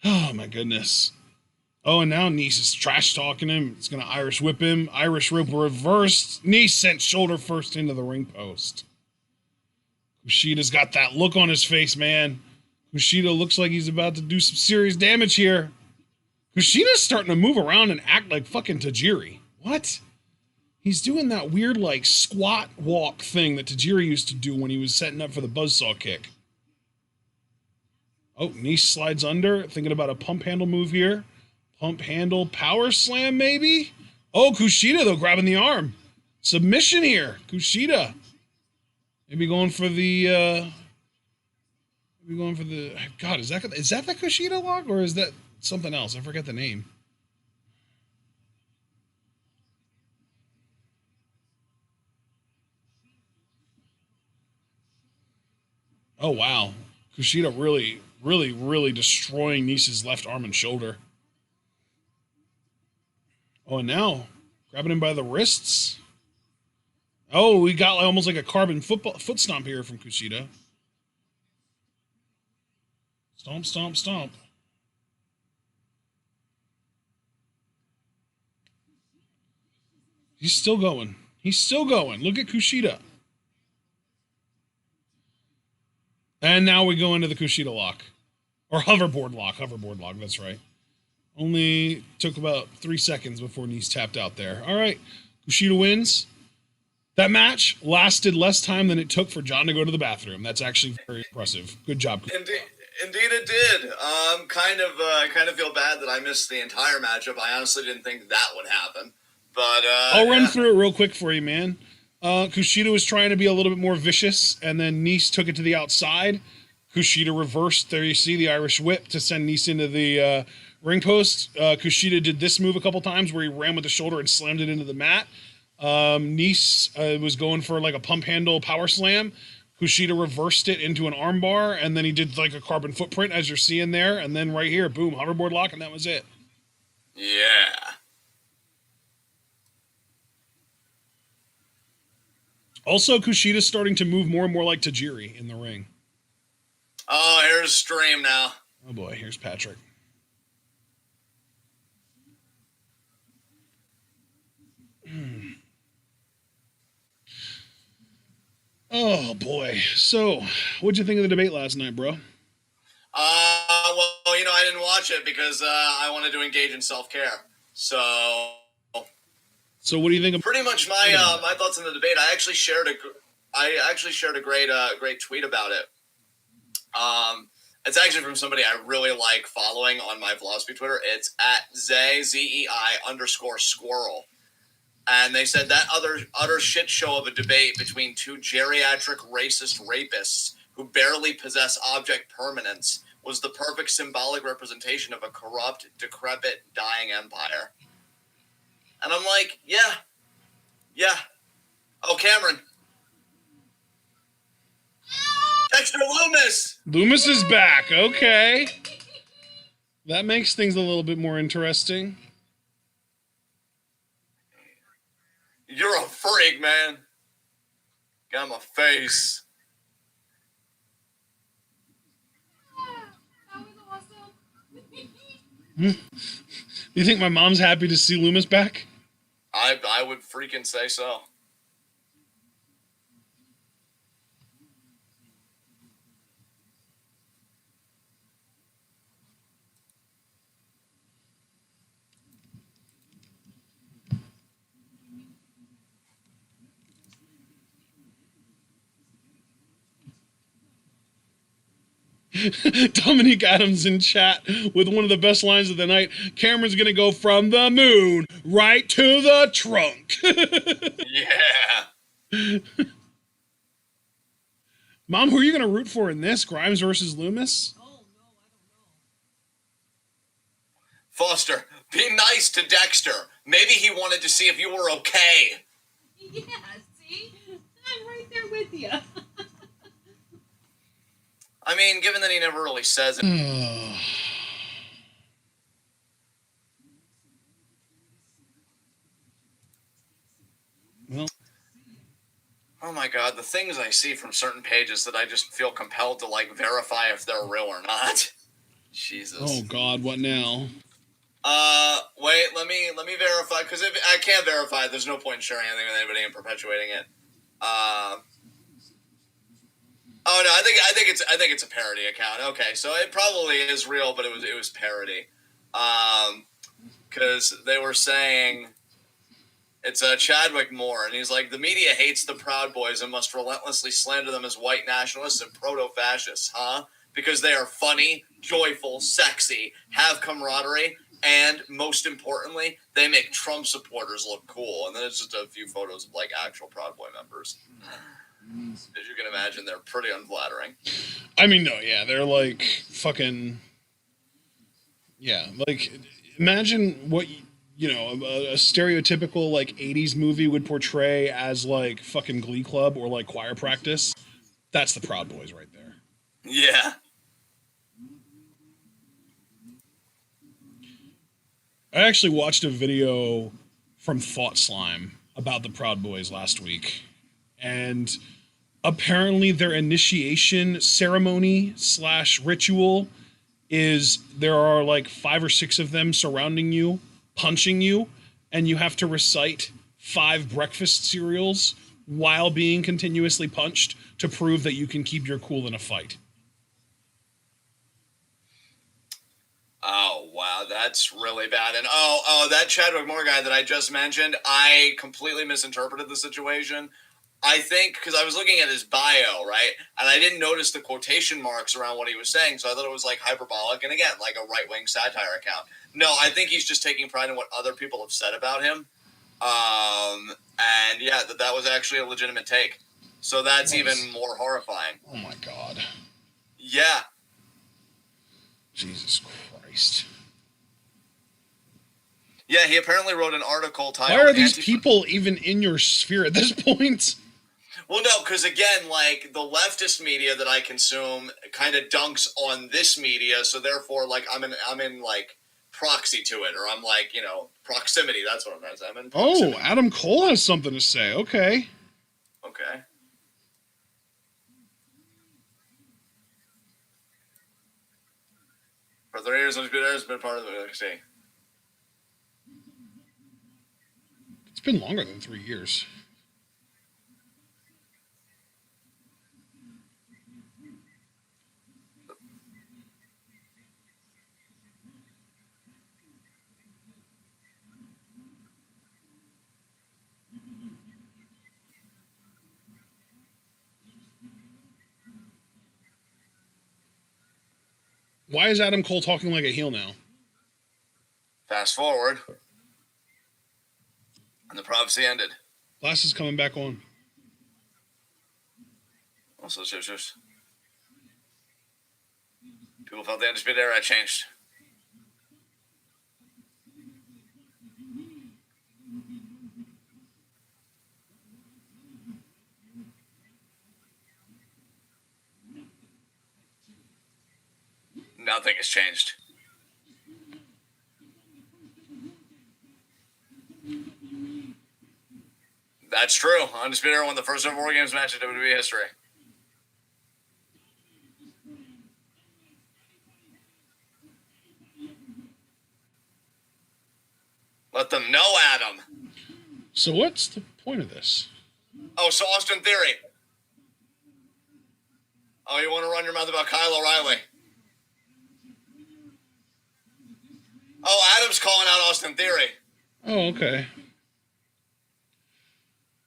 Oh my goodness. Oh, and now Nese is trash talking him. It's going to Irish whip him. Irish whip reversed. Nese sent shoulder first into the ring post. Kushida's got that look on his face, man. Kushida looks like he's about to do some serious damage here. Kushida's starting to move around and act like fucking Tajiri. What? He's doing that weird, like, squat walk thing that Tajiri used to do when he was setting up for the buzzsaw kick. Oh, Nice slides under, thinking about a pump handle move here. Pump handle power slam, maybe? Oh, Kushida, though, grabbing the arm. Submission here. Kushida. Maybe going for the, God, is that the Kushida lock, or is that something else? I forget the name. Oh, wow. Kushida really destroying Nice's left arm and shoulder. Oh, and now grabbing him by the wrists. Oh, we got almost like a carbon foot stomp here from Kushida. Stomp, stomp, stomp. He's still going. He's still going. Look at Kushida. And now we go into the Kushida lock. Or hoverboard lock. Hoverboard lock, that's right. Only took about 3 seconds before Nice tapped out there. All right. Kushida wins. That match lasted less time than it took for John to go to the bathroom. That's actually very impressive. Good job. Indeed it did. I kind of feel bad that I missed the entire matchup. I honestly didn't think that would happen. But I'll run through it real quick for you, man. Kushida was trying to be a little bit more vicious, and then Nice took it to the outside. Kushida reversed. There you see the Irish whip to send Nice into the ring post. Kushida did this move a couple times where he ran with the shoulder and slammed it into the mat. Nice was going for like a pump handle power slam. Kushida reversed it into an armbar, and then he did like a carbon footprint, as you're seeing there. And then right here, boom, hoverboard lock, and that was it. Yeah. Also, Kushida's starting to move more and more like Tajiri in the ring. Oh, here's Stream now. Oh boy, here's Patrick. Oh boy. So, what'd you think of the debate last night, bro? Well, I didn't watch it because I wanted to engage in self-care. So what do you think of pretty much my thoughts on the debate? I actually shared a great tweet about it. It's actually from somebody I really like following on my philosophy Twitter. It's at ZEI_squirrel. And they said that utter shit show of a debate between two geriatric racist rapists who barely possess object permanence was the perfect symbolic representation of a corrupt, decrepit, dying empire. And I'm like, yeah. Oh, Cameron. Dexter Loomis! Loomis is back, okay. That makes things a little bit more interesting. You're a freak, man. Got my face. That was awesome. You think my mom's happy to see Loomis back? I would freaking say so. Dominique Adams in chat with one of the best lines of the night. Cameron's gonna go from the moon right to the trunk. Yeah. Mom, who are you gonna root for in this? Grimes versus Loomis? Oh, no, I don't know. Foster, be nice to Dexter. Maybe he wanted to see if you were okay. Yeah, see? I'm right there with you. I mean, given that he never really says it. Well, oh my god, the things I see from certain pages that I just feel compelled to verify if they're real or not. Jesus. oh God, what now? Wait, let me verify, because if I can't verify it, there's no point in sharing anything with anybody and perpetuating it. Oh no, I think it's a parody account. Okay, so it probably is real, but it was parody. Because they were saying it's Chadwick Moore, and he's like, the media hates the Proud Boys and must relentlessly slander them as white nationalists and proto-fascists, huh? Because they are funny, joyful, sexy, have camaraderie, and most importantly, they make Trump supporters look cool. And then it's just a few photos of like actual Proud Boy members. As you can imagine, they're pretty unflattering. I mean, no, yeah, they're like fucking, yeah, like imagine what a stereotypical like 80s movie would portray as like fucking Glee Club or like choir practice. That's the Proud Boys right there. Yeah. I actually watched a video from Thought Slime about the Proud Boys last week, and apparently their initiation ceremony / ritual is there are like 5 or 6 of them surrounding you, punching you, and you have to recite 5 breakfast cereals while being continuously punched to prove that you can keep your cool in a fight. Oh, wow, that's really bad. And that Chadwick Moore guy that I just mentioned, I completely misinterpreted the situation. I think, because I was looking at his bio, right, and I didn't notice the quotation marks around what he was saying, so I thought it was, like, hyperbolic, and again, like a right-wing satire account. No, I think he's just taking pride in what other people have said about him. And, yeah, that was actually a legitimate take. So that's even more horrifying. Oh, my God. Yeah. Jesus Christ. Yeah, he apparently wrote an article titled... Why are these people even in your sphere at this point? Well, no, because again, like, the leftist media that I consume kind of dunks on this media, so therefore, like, I'm in like, proxy to it, or I'm, like, proximity, that's what I'm trying to say. I'm in proximity. Oh, Adam Cole has something to say, okay. Okay. For 3 years, it's been part of the NXT. It's been longer than 3 years. Why is Adam Cole talking like a heel now? Fast forward. And the prophecy ended. Glass is coming back on. Also, just people felt the Undisputed Era had changed. Nothing has changed. That's true. Undisputed Era won the first ever War Games match in WWE history. Let them know, Adam. So what's the point of this? Oh, so Austin Theory. Oh, you want to run your mouth about Kyle O'Reilly? Oh, Adam's calling out Austin Theory. Oh, okay.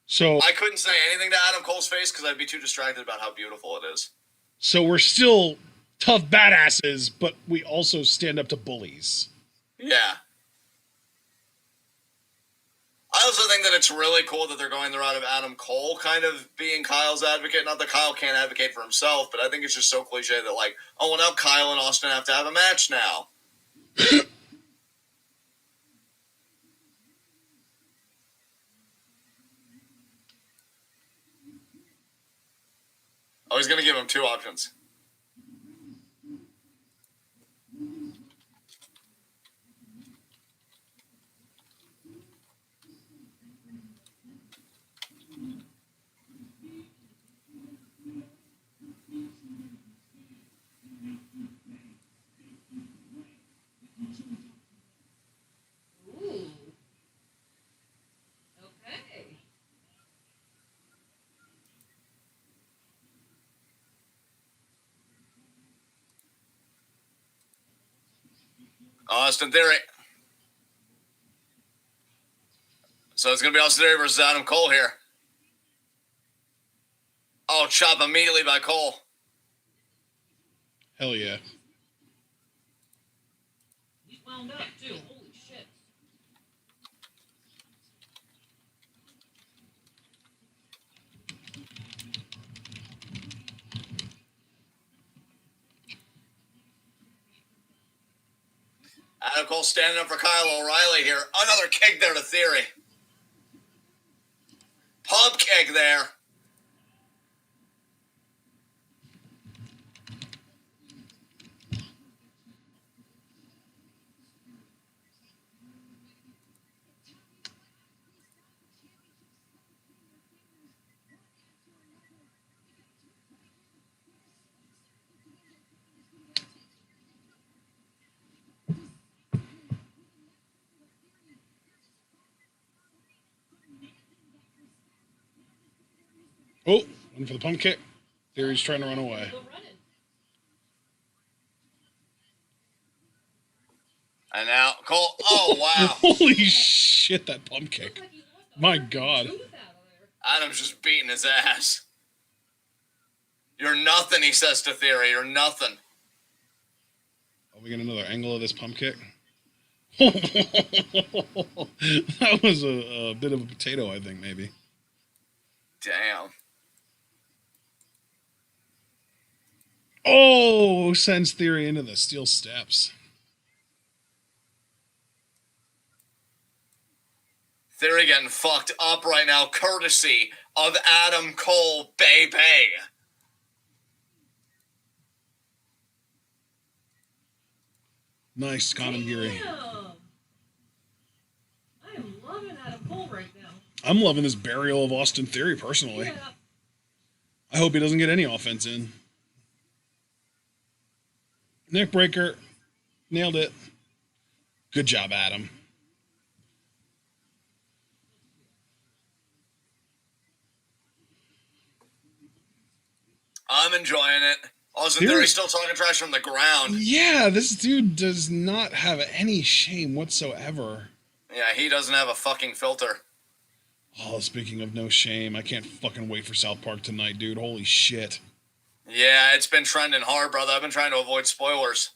So I couldn't say anything to Adam Cole's face because I'd be too distracted about how beautiful it is. So we're still tough badasses, but we also stand up to bullies. Yeah. I also think that it's really cool that they're going the route of Adam Cole kind of being Kyle's advocate. Not that Kyle can't advocate for himself, but I think it's just so cliche that, like, oh, well, now Kyle and Austin have to have a match now. Oh, he's going to give him 2 options. Ooh. Okay. Austin Theory. So it's going to be Austin Theory versus Adam Cole here. Oh, chop immediately by Cole. Hell yeah. He's wound up, too. Holy shit. Adam Cole standing up for Kyle O'Reilly here. Another kick there to Theory. Pump kick there. Oh, went for the pump kick. Theory's trying to run away. And now Cole. Oh, wow. Holy shit, that pump kick. My God. Adam's just beating his ass. You're nothing, he says to Theory. You're nothing. Are we getting another angle of this pump kick? That was a bit of a potato, I think, maybe. Damn. Oh, sends Theory into the steel steps. Theory getting fucked up right now, courtesy of Adam Cole, baby. Nice, Kanagiri. Damn. I am loving Adam Cole right now. I'm loving this burial of Austin Theory, personally. Yeah. I hope he doesn't get any offense in. Neck breaker. Nailed it. Good job, Adam. I'm enjoying it. Austin Theory's still talking trash from the ground. Yeah, this dude does not have any shame whatsoever. Yeah, he doesn't have a fucking filter. Oh, speaking of no shame, I can't fucking wait for South Park tonight, dude. Holy shit. Yeah, it's been trending hard, brother. I've been trying to avoid spoilers.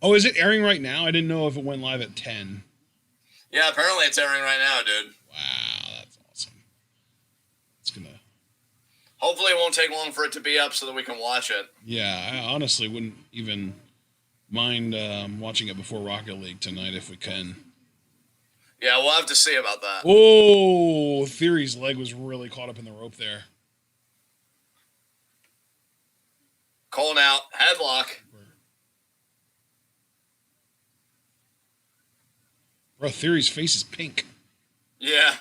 Oh, is it airing right now? I didn't know if it went live at 10. Yeah, apparently it's airing right now, dude. Wow, that's awesome. It's gonna... Hopefully it won't take long for it to be up so that we can watch it. Yeah, I honestly wouldn't even mind watching it before Rocket League tonight if we can. Yeah, we'll have to see about that. Oh, Theory's leg was really caught up in the rope there. Cole now, headlock. Bro, Theory's face is pink. Yeah.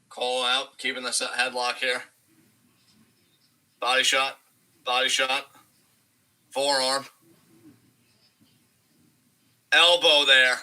Cole out, keeping the headlock here. Body shot. Body shot. Forearm. Elbow there.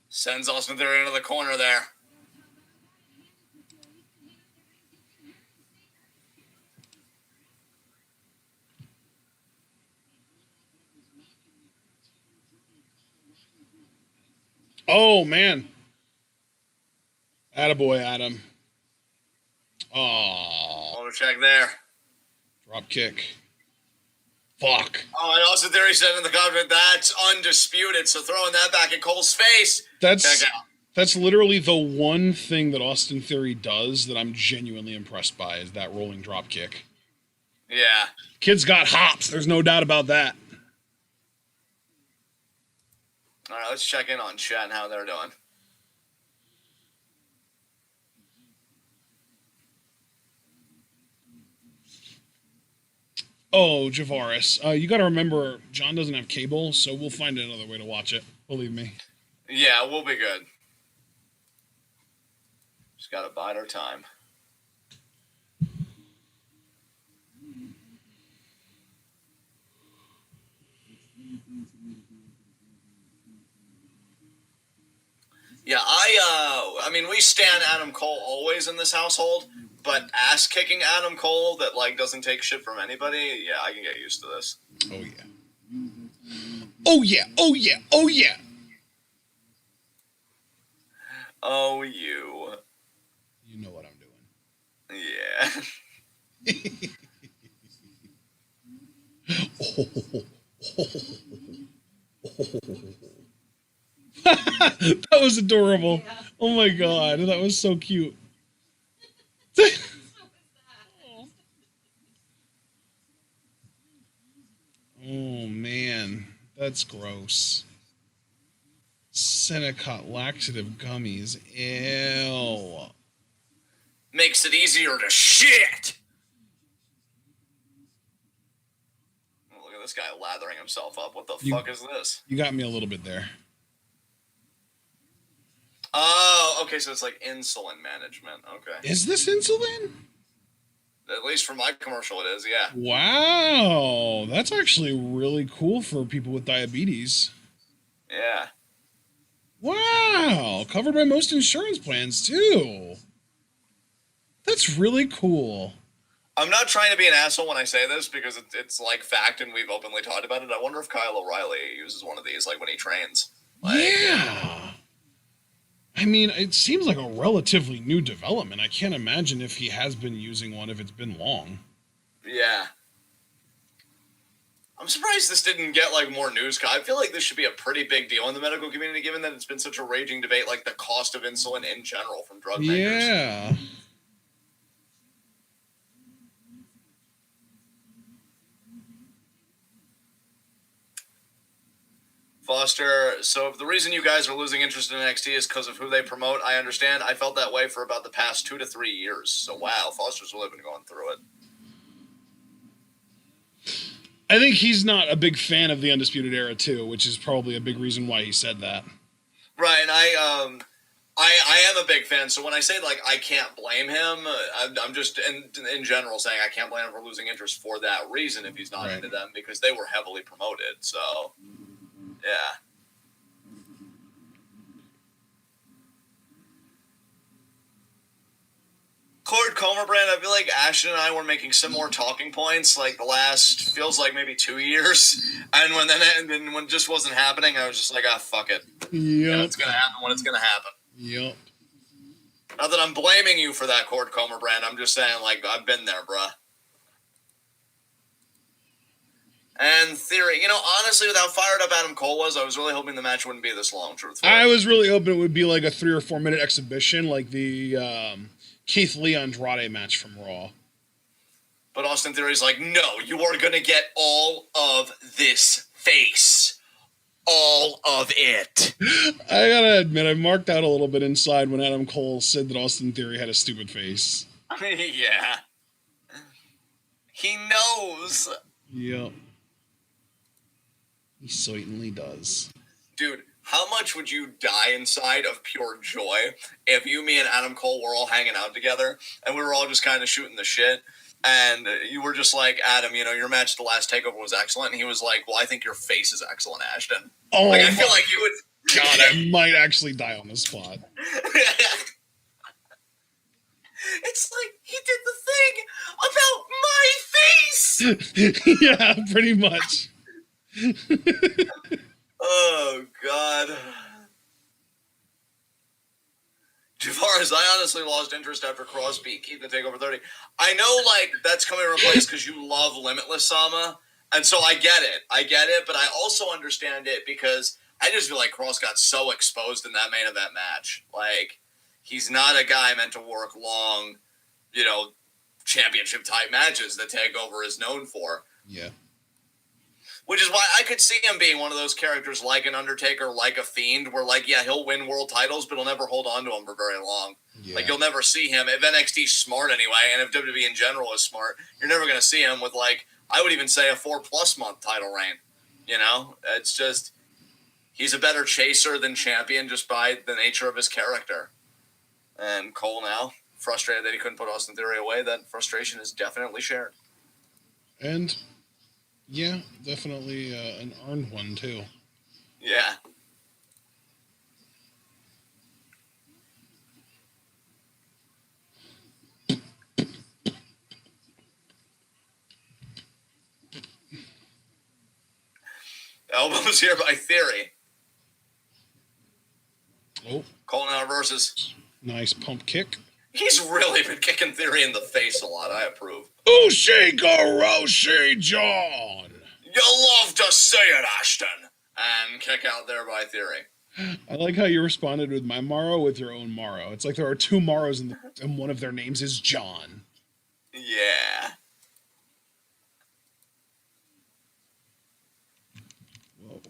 Sends Austin Theory into the corner there. Oh, man. Attaboy, Adam. Oh. Over check there. Drop kick. Fuck. Oh, and Austin Theory said in the comment, that's undisputed. So throwing that back in Cole's face. That's literally the one thing that Austin Theory does that I'm genuinely impressed by is that rolling drop kick. Yeah. Kid's got hops. There's no doubt about that. All right, let's check in on chat and how they're doing. Oh, Javaris. You got to remember, John doesn't have cable, so we'll find another way to watch it. Believe me. Yeah, we'll be good. Just gotta bide our time. Yeah, I mean, we stand Adam Cole always in this household, but ass-kicking Adam Cole that, like, doesn't take shit from anybody, yeah, I can get used to this. Oh, yeah. Oh, yeah. Oh, yeah. Oh, yeah. Oh, you. You know what I'm doing. Yeah. That was adorable. Yeah. Oh, my God. That was so cute. Oh, man. That's gross. Senecot laxative gummies. Ew. Makes it easier to shit. Oh, look at this guy lathering himself up. What the fuck is this? You got me a little bit there. Oh, okay, so it's like insulin management. Okay. Is this insulin? At least for my commercial it is, yeah. Wow. That's actually really cool for people with diabetes. Yeah. Wow. Covered by most insurance plans, too. That's really cool. I'm not trying to be an asshole when I say this because it's like fact and we've openly talked about it. I wonder if Kyle O'Reilly uses one of these like when he trains. Like, yeah. I mean, it seems like a relatively new development. I can't imagine if he has been using one if it's been long. Yeah. I'm surprised this didn't get like more news. I feel like this should be a pretty big deal in the medical community given that it's been such a raging debate, like the cost of insulin in general from drug makers. Yeah. Foster, so if the reason you guys are losing interest in NXT is because of who they promote, I understand. I felt that way for about the past 2 to 3 years. So, wow, Foster's really been going through it. I think he's not a big fan of the Undisputed Era, too, which is probably a big reason why he said that. Right, and I am a big fan, so when I say, like, I can't blame him, I'm just, in general, saying I can't blame him for losing interest for that reason if he's not into them, because they were heavily promoted, so... Yeah. Cord Comer brand, I feel like Ashton and I were making similar talking points like the last, feels like maybe 2 years. And when it just wasn't happening, I was just like, fuck it. Yep. Yeah, it's going to happen when it's going to happen. Yep. Not that I'm blaming you for that Cord Comer brand. I'm just saying, like, I've been there, bruh. And Theory, honestly, with how fired up Adam Cole was, I was really hoping the match wouldn't be this long, truthfully. I was really hoping it would be like a 3 or 4 minute exhibition, like the Keith Lee Andrade match from Raw. But Austin Theory's like, no, you are going to get all of this face. All of it. I gotta admit, I marked out a little bit inside when Adam Cole said that Austin Theory had a stupid face. Yeah. He knows. Yep. He certainly does. Dude, how much would you die inside of pure joy if you, me, and Adam Cole were all hanging out together and we were all just kind of shooting the shit and you were just like, Adam, your match at the last TakeOver was excellent. And he was like, well, I think your face is excellent, Ashton. Oh, like, I feel like you would... God, I might actually die on the spot. It's like, he did the thing about my face! Yeah, pretty much. Oh, God. Javaris, I honestly lost interest after Crosby keep the TakeOver 30. I know, like, that's coming to replace because you love Limitless Sama, and so I get it, but I also understand it because I just feel like Cross got so exposed in that main event match. Like, he's not a guy meant to work long, championship-type matches that TakeOver is known for. Yeah. Which is why I could see him being one of those characters like an Undertaker, like a Fiend, where, like, yeah, he'll win world titles, but he'll never hold on to them for very long. Yeah. Like, you'll never see him. If NXT's smart anyway, and if WWE in general is smart, you're never going to see him with, like, I would even say a 4+ month title reign. You know, it's just, he's a better chaser than champion just by the nature of his character. And Cole now, frustrated that he couldn't put Austin Theory away, that frustration is definitely shared. And, yeah, definitely an earned one, too. Yeah. Elbows here by Theory. Oh. Cole now versus. Nice pump kick. He's really been kicking Theory in the face a lot. I approve. Ushigoroshi John. You love to say it, Ashton. And kick out there by Theory. I like how you responded with my Morrow with your own Morrow. It's like there are two Morrows and one of their names is John. Yeah. Whoa.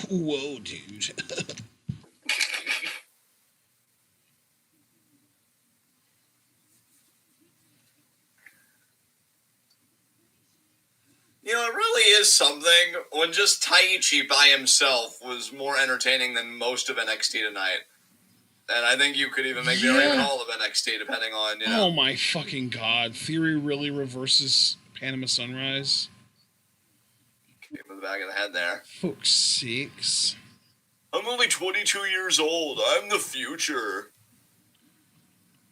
Whoa, dude. You know, it really is something when just Taichi by himself was more entertaining than most of NXT tonight. And I think you could even make the argument all of NXT, depending on, you know. Oh my fucking god. Theory really reverses Panama Sunrise. Hit him in the back of the head there. Fuck's sakes. I'm only 22 years old. I'm the future.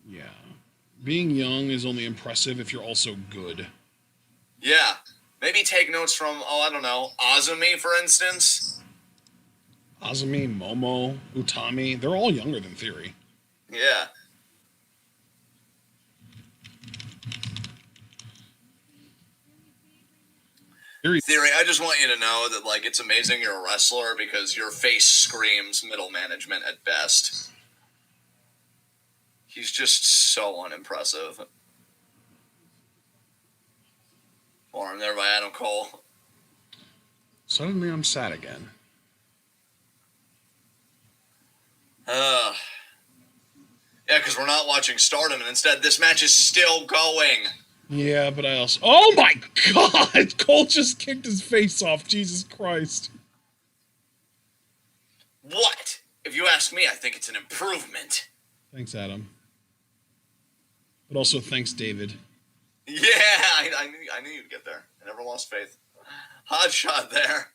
Yeah. Being young is only impressive if you're also good. Yeah. Maybe take notes from, I don't know, Azumi, for instance. Azumi, Momo, Utami, they're all younger than Theory. Yeah. Theory, I just want you to know that, like, it's amazing you're a wrestler because your face screams middle management at best. He's just so unimpressive. Arm there by Adam Cole. Suddenly I'm sad again. Yeah, because we're not watching Stardom, and instead this match is still going. Yeah, but I also... Oh my god! Cole just kicked his face off. Jesus Christ. What? If you ask me, I think it's an improvement. Thanks, Adam. But also thanks, David. Yeah, I knew you'd get there. I never lost faith. Hot shot there.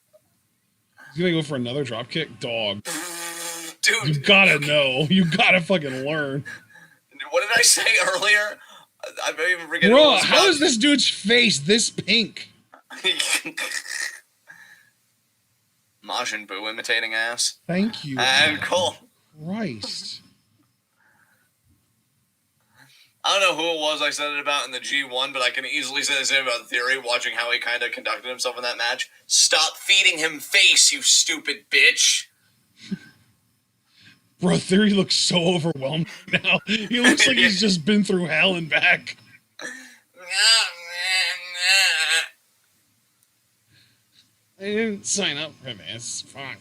He's gonna go for another dropkick? Dog. Dude. You gotta know. You gotta fucking learn. What did I say earlier? I may even forget. Bro, how is this dude's face this pink? Majin Buu imitating ass. Thank you. And Cole. Christ. I don't know who it was I said it about in the G1, but I can easily say the same about Theory, watching how he kind of conducted himself in that match. Stop feeding him face, you stupid bitch. Bro, Theory looks so overwhelmed now. He looks like he's just been through hell and back. I didn't sign up for this. Fuck.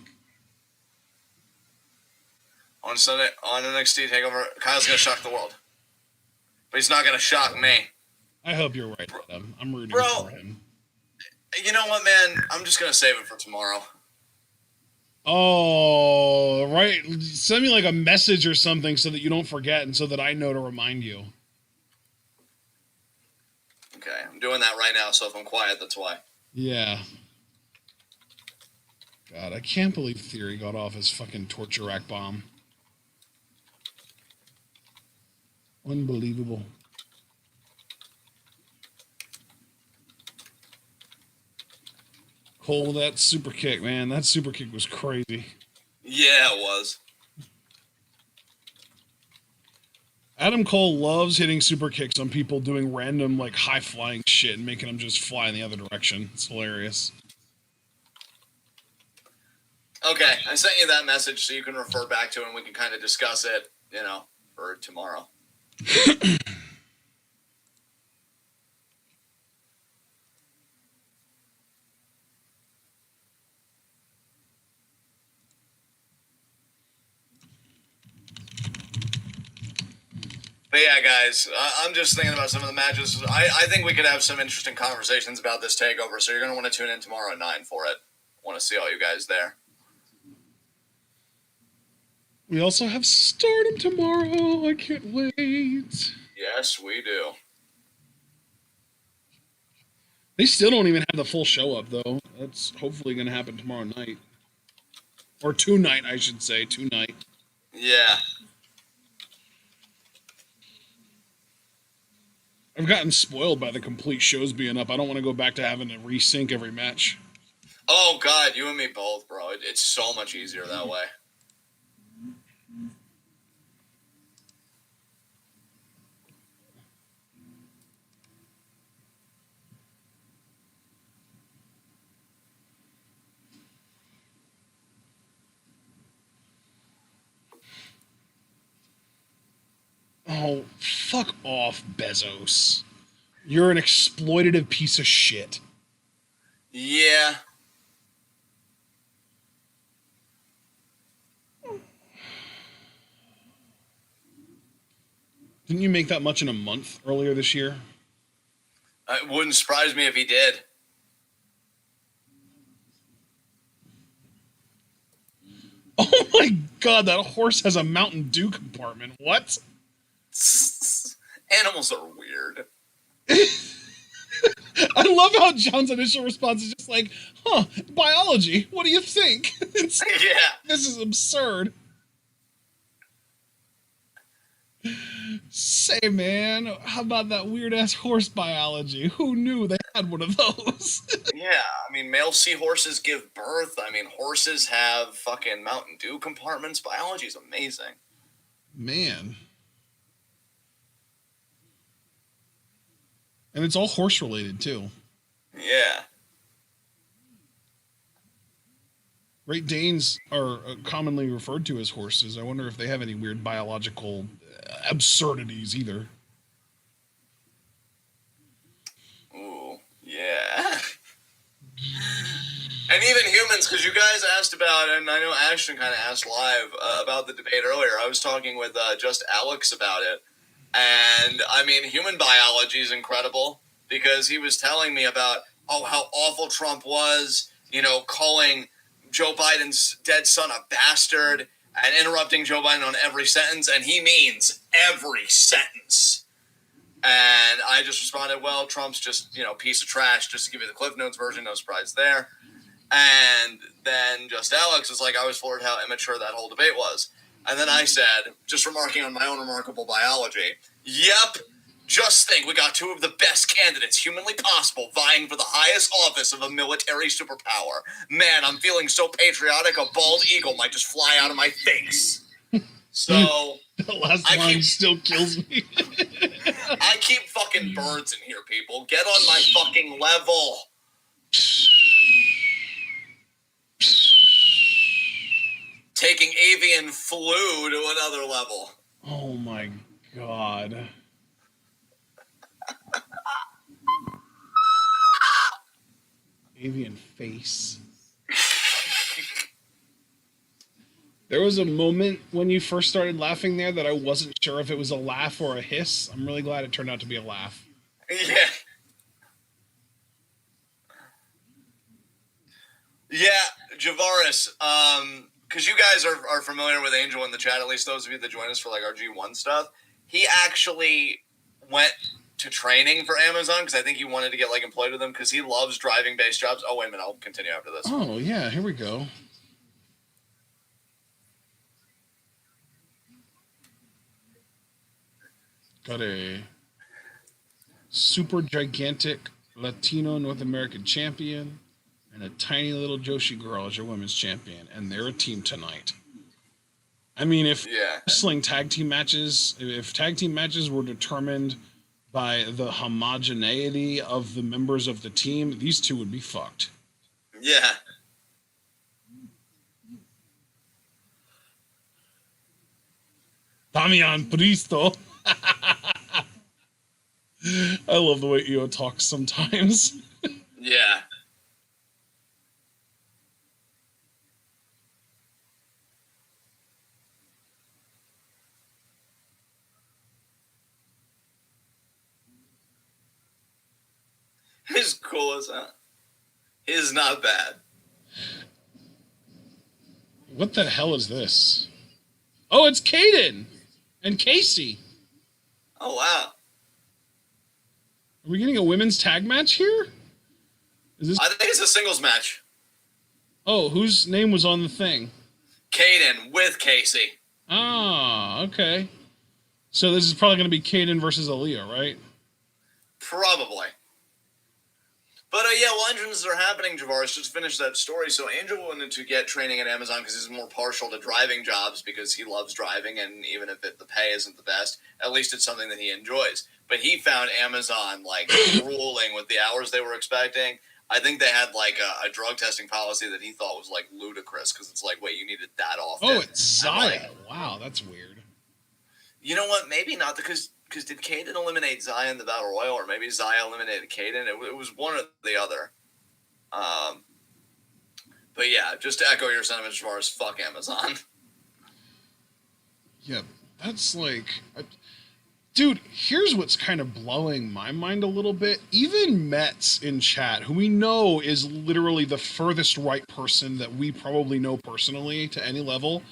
On Sunday, on NXT TakeOver, Kyle's going to shock the world. But he's not going to shock me. I hope you're right, Adam. I'm rooting for him. You know what, man? I'm just going to save it for tomorrow. Oh, right. Send me like a message or something so that you don't forget and so that I know to remind you. Okay, I'm doing that right now, so if I'm quiet, that's why. Yeah. God, I can't believe Theory got off his fucking torture rack bomb. Unbelievable. Cole, that super kick, man. That super kick was crazy. Yeah, it was. Adam Cole loves hitting super kicks on people doing random, like, high-flying shit and making them just fly in the other direction. It's hilarious. Okay, I sent you that message so you can refer back to it and we can kind of discuss it, you know, for tomorrow. But yeah, guys, I'm just thinking about some of the matches. I think we could have some interesting conversations about this takeover, so you're going to want to tune in tomorrow at 9 for it. Want to see all you guys there. We also have Stardom tomorrow. I can't wait. Yes, we do. They still don't even have the full show up, though. That's hopefully going to happen tomorrow night. Or tonight, I should say. Tonight. Yeah. I've gotten spoiled by the complete shows being up. I don't want to go back to having to resync every match. Oh, God, you and me both, bro. It's so much easier that way. Oh, fuck off, Bezos. You're an exploitative piece of shit. Yeah. Didn't you make that much in a month earlier this year? It wouldn't surprise me if he did. Oh my god, that horse has a Mountain Dew compartment. What? Animals are weird. I love how John's initial response is just like, huh, biology, what do you think? Yeah. This is absurd. Say, man, how about that weird-ass horse biology? Who knew they had one of those? Yeah, I mean, male seahorses give birth. I mean, horses have fucking Mountain Dew compartments. Biology is amazing. Man. And it's all horse-related, too. Yeah. Great Danes are commonly referred to as horses. I wonder if they have any weird biological absurdities either. Ooh, yeah. And even humans, because you guys asked about, and I know Ashton kind of asked live about the debate earlier. I was talking with just Alex about it. And, I mean, human biology is incredible because he was telling me about, how awful Trump was, calling Joe Biden's dead son a bastard and interrupting Joe Biden on every sentence, and he means every sentence. And I just responded, well, Trump's just, piece of trash, just to give you the Cliff Notes version, no surprise there. And then just Alex was like, I was floored how immature that whole debate was. And then I said, just remarking on my own remarkable biology, yep, just think we got two of the best candidates humanly possible vying for the highest office of a military superpower. Man, I'm feeling so patriotic, a bald eagle might just fly out of my face. So, The last line still kills me. I keep fucking birds in here, people. Get on my fucking level. Taking avian flu to another level. Oh my god. Avian face. There was a moment when you first started laughing there that I wasn't sure if it was a laugh or a hiss. I'm really glad it turned out to be a laugh. Yeah. Yeah, Javaris, because you guys are familiar with Angel in the chat, at least those of you that join us for like our G1 stuff. He actually went to training for Amazon because I think he wanted to get like employed with them because he loves driving based jobs. Oh, wait a minute, I'll continue after this. Oh, yeah, here we go. Got a super gigantic Latino North American champion and a tiny little Joshi girl as your women's champion, and they're a team tonight. I mean, if wrestling tag team matches, if tag team matches were determined by the homogeneity of the members of the team, these two would be fucked. Yeah. Damian Pristo. I love the way Io talks sometimes. Yeah. He's cool as that. He is not bad. What the hell is this? Oh, it's Kaden and Casey. Oh, wow. Are we getting a women's tag match here? Is this? I think it's a singles match. Oh, whose name was on the thing? Kaden with Casey. Ah, okay. So this is probably going to be Kaden versus Aaliyah, right? Probably. But yeah, while entrances are happening, Javaris, just finish that story. So Angel wanted to get training at Amazon because he's more partial to driving jobs because he loves driving, and even if the pay isn't the best, at least it's something that he enjoys. But he found Amazon like grueling with the hours they were expecting. I think they had like a drug testing policy that he thought was like ludicrous because it's like, wait, you needed that often. Oh, it's Zaya. Like, wow, that's weird. You know what? Maybe not because did Kaden eliminate Zaya in the Battle Royal, or maybe Zaya eliminated Kaden? It was one or the other. But yeah, just to echo your sentiments as far as fuck Amazon. Yeah, that's like... Dude, here's what's kind of blowing my mind a little bit. Even Metz in chat, who we know is literally the furthest right person that we probably know personally to any level,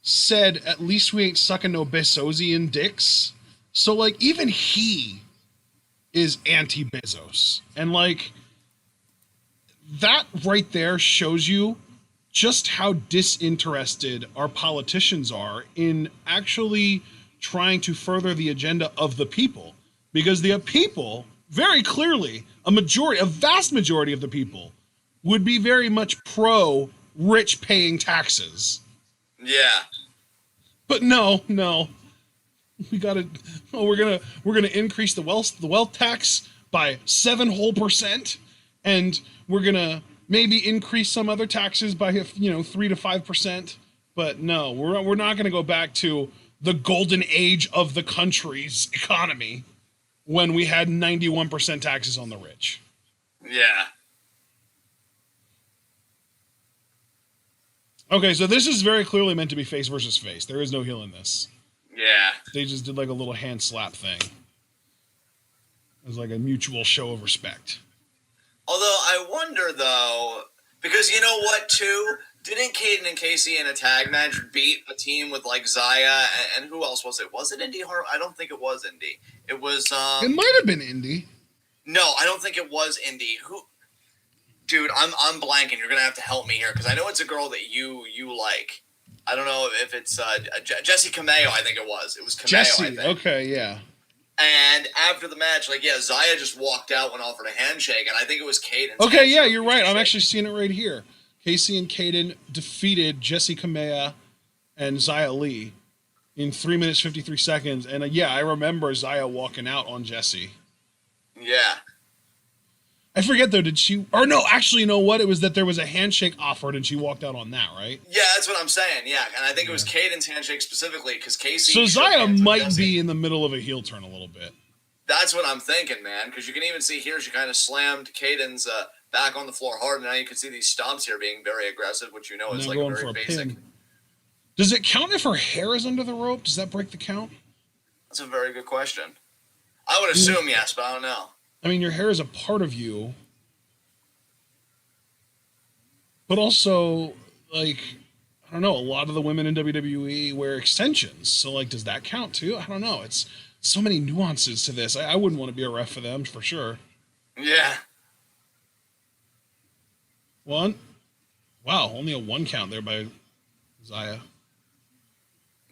said, at least we ain't sucking no Bezosian dicks. So, like, even he is anti-Bezos. And, like, that right there shows you just how disinterested our politicians are in actually trying to further the agenda of the people. Because the people, very clearly, a vast majority of the people, would be very much pro-rich paying taxes. Yeah. But no. We gotta. Oh, we're gonna increase the wealth tax by 7%, and we're gonna maybe increase some other taxes by 3 to 5%. But no, we're not gonna go back to the golden age of the country's economy when we had 91% taxes on the rich. Yeah. Okay, so this is very clearly meant to be face versus face. There is no heel in this. Yeah. They just did like a little hand slap thing. It was like a mutual show of respect. Although I wonder though, because you know what too? Didn't Kaden and Casey in a tag match beat a team with like Zaya and who else was it? Was it Indy Hartwell? I don't think it was Indy. It was It might have been Indy. No, I don't think it was Indy. Who? Dude, I'm blanking. You're gonna have to help me here because I know it's a girl that you like. I don't know if it's Jessie Kameo. I think it was. It was Kameo. Jessie. I think. Okay, yeah. And after the match, Zaya just walked out when offered a handshake, and I think it was Kaden. Okay, yeah, you're right. I'm actually seeing it right here. Casey and Kaden defeated Jessie Kamea and Zaya Lee in 3 minutes 53 seconds, and I remember Zaya walking out on Jessie. Yeah. I forget though, did she? Or no, actually, you know what? It was that there was a handshake offered, and she walked out on that, right? Yeah, that's what I'm saying. Yeah, and I think it was Caden's handshake specifically because Casey. So Zaya might be in the middle of a heel turn a little bit. That's what I'm thinking, man. Because you can even see here she kind of slammed Caden's back on the floor hard, and now you can see these stomps here being very aggressive, which is like going very for a basic. pin. Does it count if her hair is under the rope? Does that break the count? That's a very good question. I would assume yes, but I don't know. I mean, your hair is a part of you. But also, like, I don't know, a lot of the women in WWE wear extensions. So, like, does that count too? I don't know. It's so many nuances to this. I wouldn't want to be a ref for them, for sure. Yeah. One. Wow, only a 1 count there by Zaya.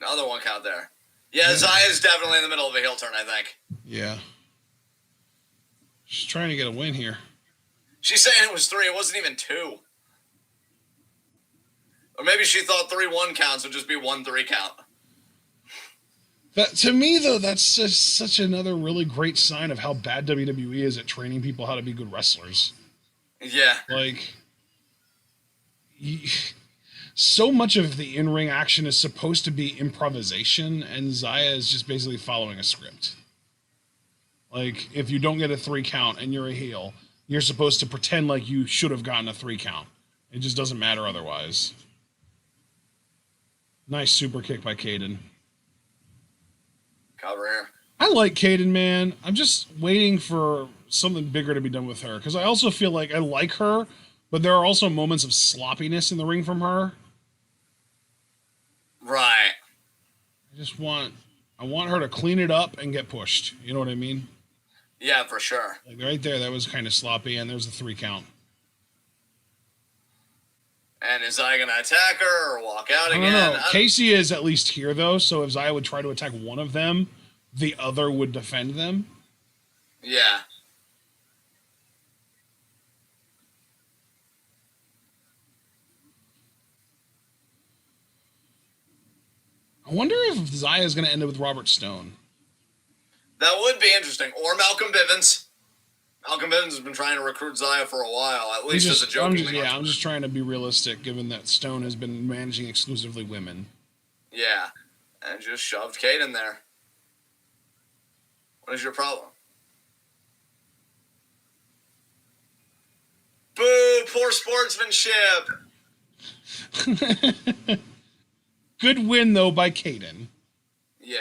Another 1 count there. Yeah, Zaya's definitely in the middle of a heel turn, I think. Yeah. She's trying to get a win here. She's saying it was 3. It wasn't even 2. Or maybe she thought 3-1 counts would just be 1-3 count. That, to me, though, that's just such another really great sign of how bad WWE is at training people how to be good wrestlers. Yeah. Like, so much of the in-ring action is supposed to be improvisation, and Zaya is just basically following a script. Like, if you don't get a 3 count and you're a heel, you're supposed to pretend like you should have gotten a 3 count. It just doesn't matter otherwise. Nice super kick by Kaden. Cover here. I like Kaden, man. I'm just waiting for something bigger to be done with her. Because I also feel like I like her, but there are also moments of sloppiness in the ring from her. Right. I want her to clean it up and get pushed. You know what I mean? Yeah, for sure. Like right there, that was kind of sloppy, and there's a 3 count. And is Zaya going to attack her or walk out again? I don't know. Casey is at least here, though, so if Zaya would try to attack one of them, the other would defend them. Yeah. I wonder if Zaya is going to end up with Robert Stone. That would be interesting. Or Malcolm Bivens. Malcolm Bivens has been trying to recruit Zaya for a while, at least as a joking match. I'm just trying to be realistic, given that Stone has been managing exclusively women. Yeah, and just shoved Kate in there. What is your problem? Boo! Poor sportsmanship! Good win, though, by Kaden. Yeah.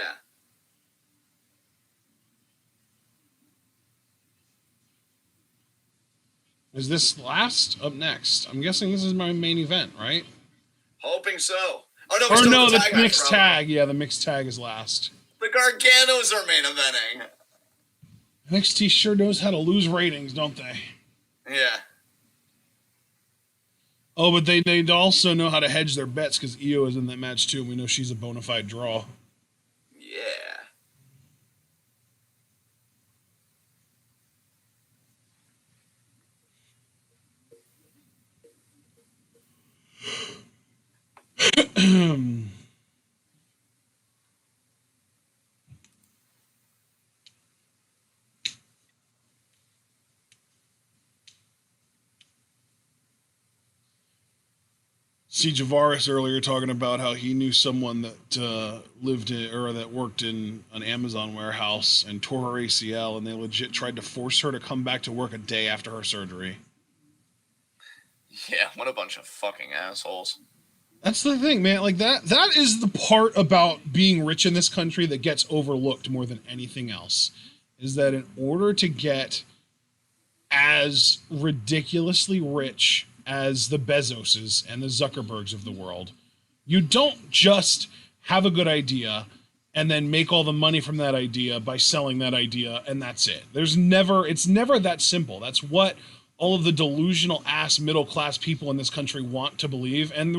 Is this last? Up next. I'm guessing this is my main event, right? Hoping so. Oh, no, the mixed tag. Yeah, the mixed tag is last. The Garganos are main eventing. NXT sure knows how to lose ratings, don't they? Yeah. Oh, but they also know how to hedge their bets because Io is in that match too. We know she's a bona fide draw. Yeah. See Javaris earlier talking about how he knew someone that lived in, or that worked in an Amazon warehouse and tore her ACL, and they legit tried to force her to come back to work a day after her surgery. Yeah, what a bunch of fucking assholes. That's the thing, man. Like that is the part about being rich in this country that gets overlooked more than anything else. Is that in order to get as ridiculously rich as the Bezoses and the Zuckerbergs of the world, you don't just have a good idea and then make all the money from that idea by selling that idea and that's it. It's never that simple. That's what all of the delusional ass middle class people in this country want to believe, and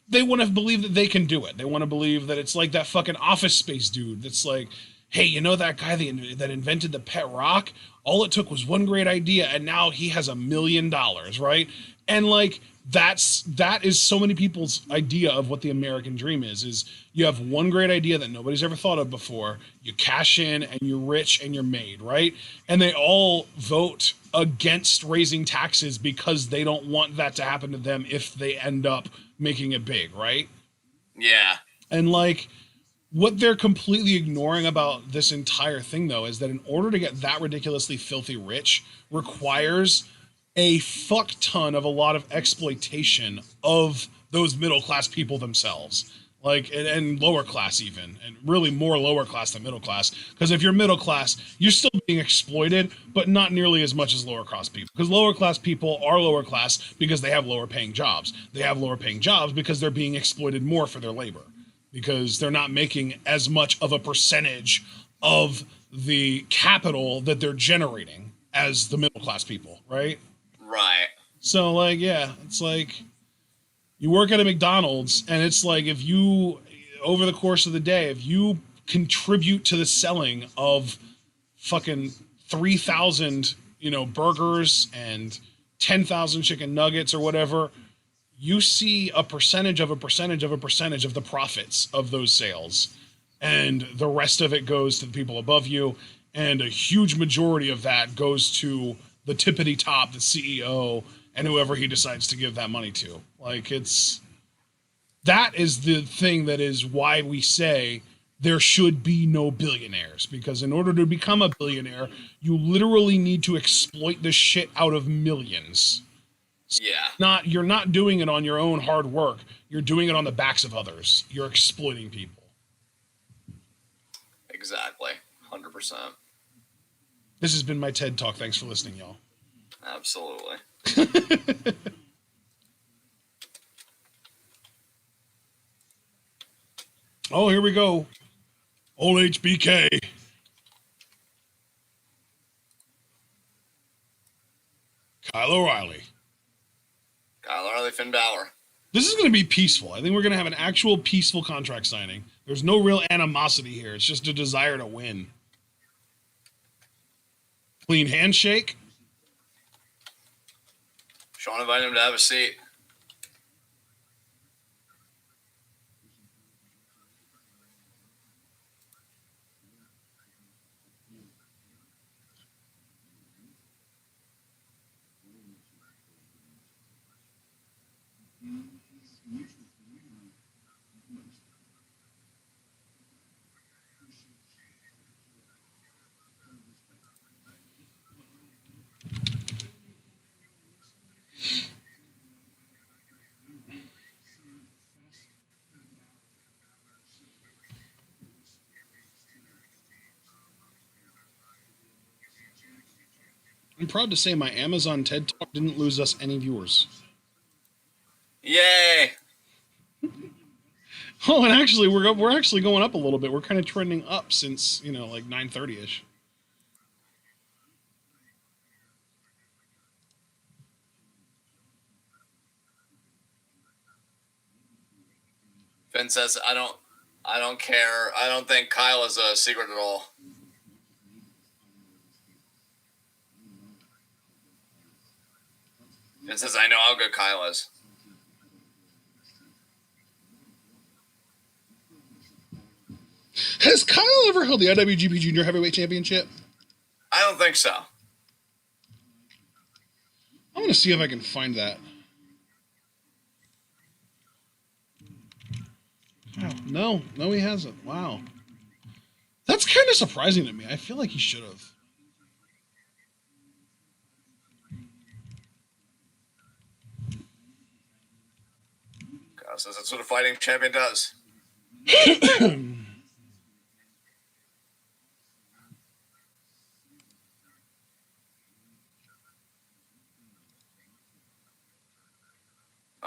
they want to believe that they can do it. They want to believe that it's like that fucking Office Space dude that's like, hey, you know that guy that invented the pet rock? All it took was one great idea, and now he has $1 million, right? And like that is so many people's idea of what the American dream is you have one great idea that nobody's ever thought of before, you cash in and you're rich and you're made, right? And they all vote against raising taxes because they don't want that to happen to them if they end up making it big, right? Yeah. And like what they're completely ignoring about this entire thing, though, is that in order to get that ridiculously filthy rich requires a fuck ton of a lot of exploitation of those middle class people themselves, like and lower class even, and really more lower class than middle class. Because if you're middle class, you're still being exploited, but not nearly as much as lower class people. Because lower class people are lower class because they have lower paying jobs. They have lower paying jobs because they're being exploited more for their labor, because they're not making as much of a percentage of the capital that they're generating as the middle class people, right? Right. So, like, yeah, it's like you work at a McDonald's, and it's like if you, over the course of the day, if you contribute to the selling of fucking 3,000, burgers and 10,000 chicken nuggets or whatever, you see a percentage of a percentage of a percentage of the profits of those sales. And the rest of it goes to the people above you. And a huge majority of that goes to the tippity top, the CEO, and whoever he decides to give that money to. Like, that is the thing that is why we say there should be no billionaires. Because in order to become a billionaire, you literally need to exploit the shit out of millions. Yeah. You're not doing it on your own hard work. You're doing it on the backs of others. You're exploiting people. Exactly. 100%. This has been my TED Talk. Thanks for listening, y'all. Absolutely. Oh, here we go. Old HBK. Kyle O'Reilly. Kyle O'Reilly, Finn Balor. This is going to be peaceful. I think we're going to have an actual peaceful contract signing. There's no real animosity here. It's just a desire to win. Clean handshake. Shawn invited him to have a seat. I'm proud to say my Amazon TED Talk didn't lose us any viewers. Yay! Oh, and actually, we're actually going up a little bit. We're kind of trending up since, like 9:30-ish. Finn says, I don't care. I don't think Kyle is a secret at all. Finn says, I know how good Kyle is. Has Kyle ever held the IWGP Junior Heavyweight Championship? I don't think so. I'm going to see if I can find that. Oh, no, he hasn't. Wow. That's kind of surprising to me. I feel like he should have. Kyle says that's what a fighting champion does.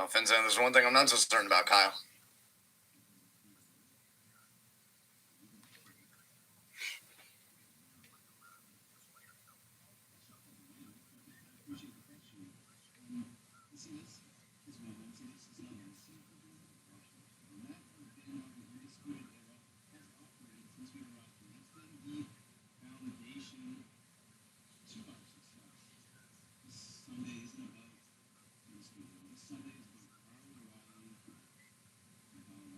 Finn saying there's one thing I'm not so certain about Kyle.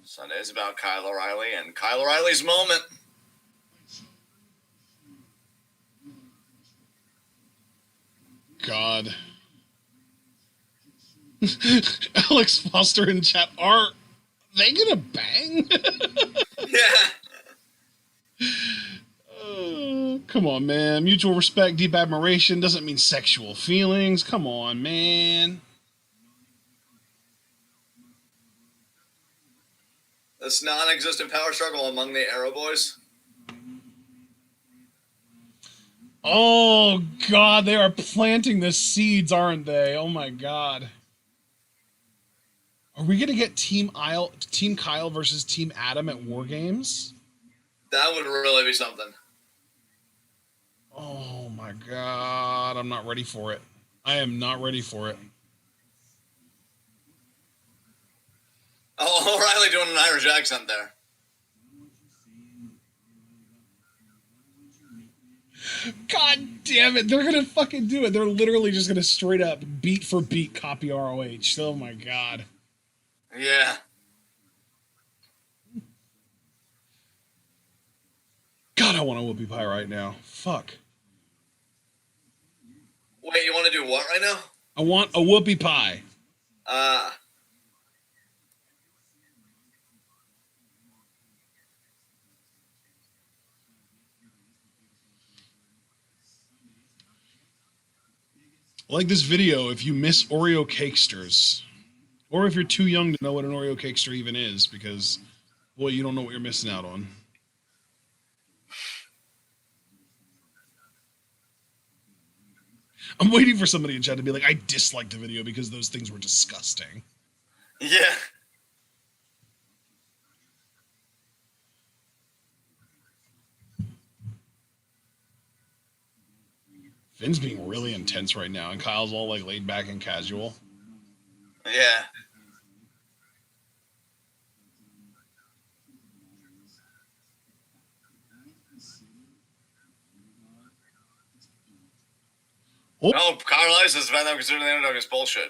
Sunday's about Kyle O'Reilly and Kyle O'Reilly's moment. God. Alex Foster in chat. Are they gonna bang? Yeah. Come on, man. Mutual respect, deep admiration doesn't mean sexual feelings. Come on, man. This non-existent power struggle among the Arrow Boys. Oh, God, they are planting the seeds, aren't they? Oh, my God. Are we going to get Team Kyle versus Team Adam at War Games? That would really be something. Oh, my God. I'm not ready for it. I am not ready for it. Oh, O'Reilly doing an Irish accent there. God damn it. They're going to fucking do it. They're literally just going to straight up beat for beat copy ROH. Oh my God. Yeah. God, I want a whoopie pie right now. Fuck. Wait, you want to do what right now? I want a whoopie pie. Like this video if you miss Oreo cakesters. Or if you're too young to know what an Oreo cakester even is, because, boy, you don't know what you're missing out on. I'm waiting for somebody in chat to be like, I disliked the video because those things were disgusting. Yeah. Finn's being really intense right now, and Kyle's all like laid back and casual. Yeah. Oh, Kyle says Venom considering the underdog is bullshit.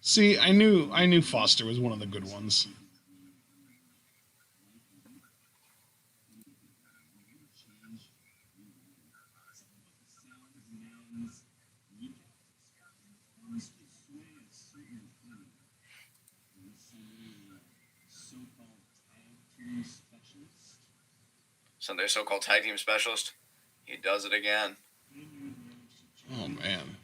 See, I knew Foster was one of the good ones. Sunday so-called tag team specialist. He does it again. Oh, man.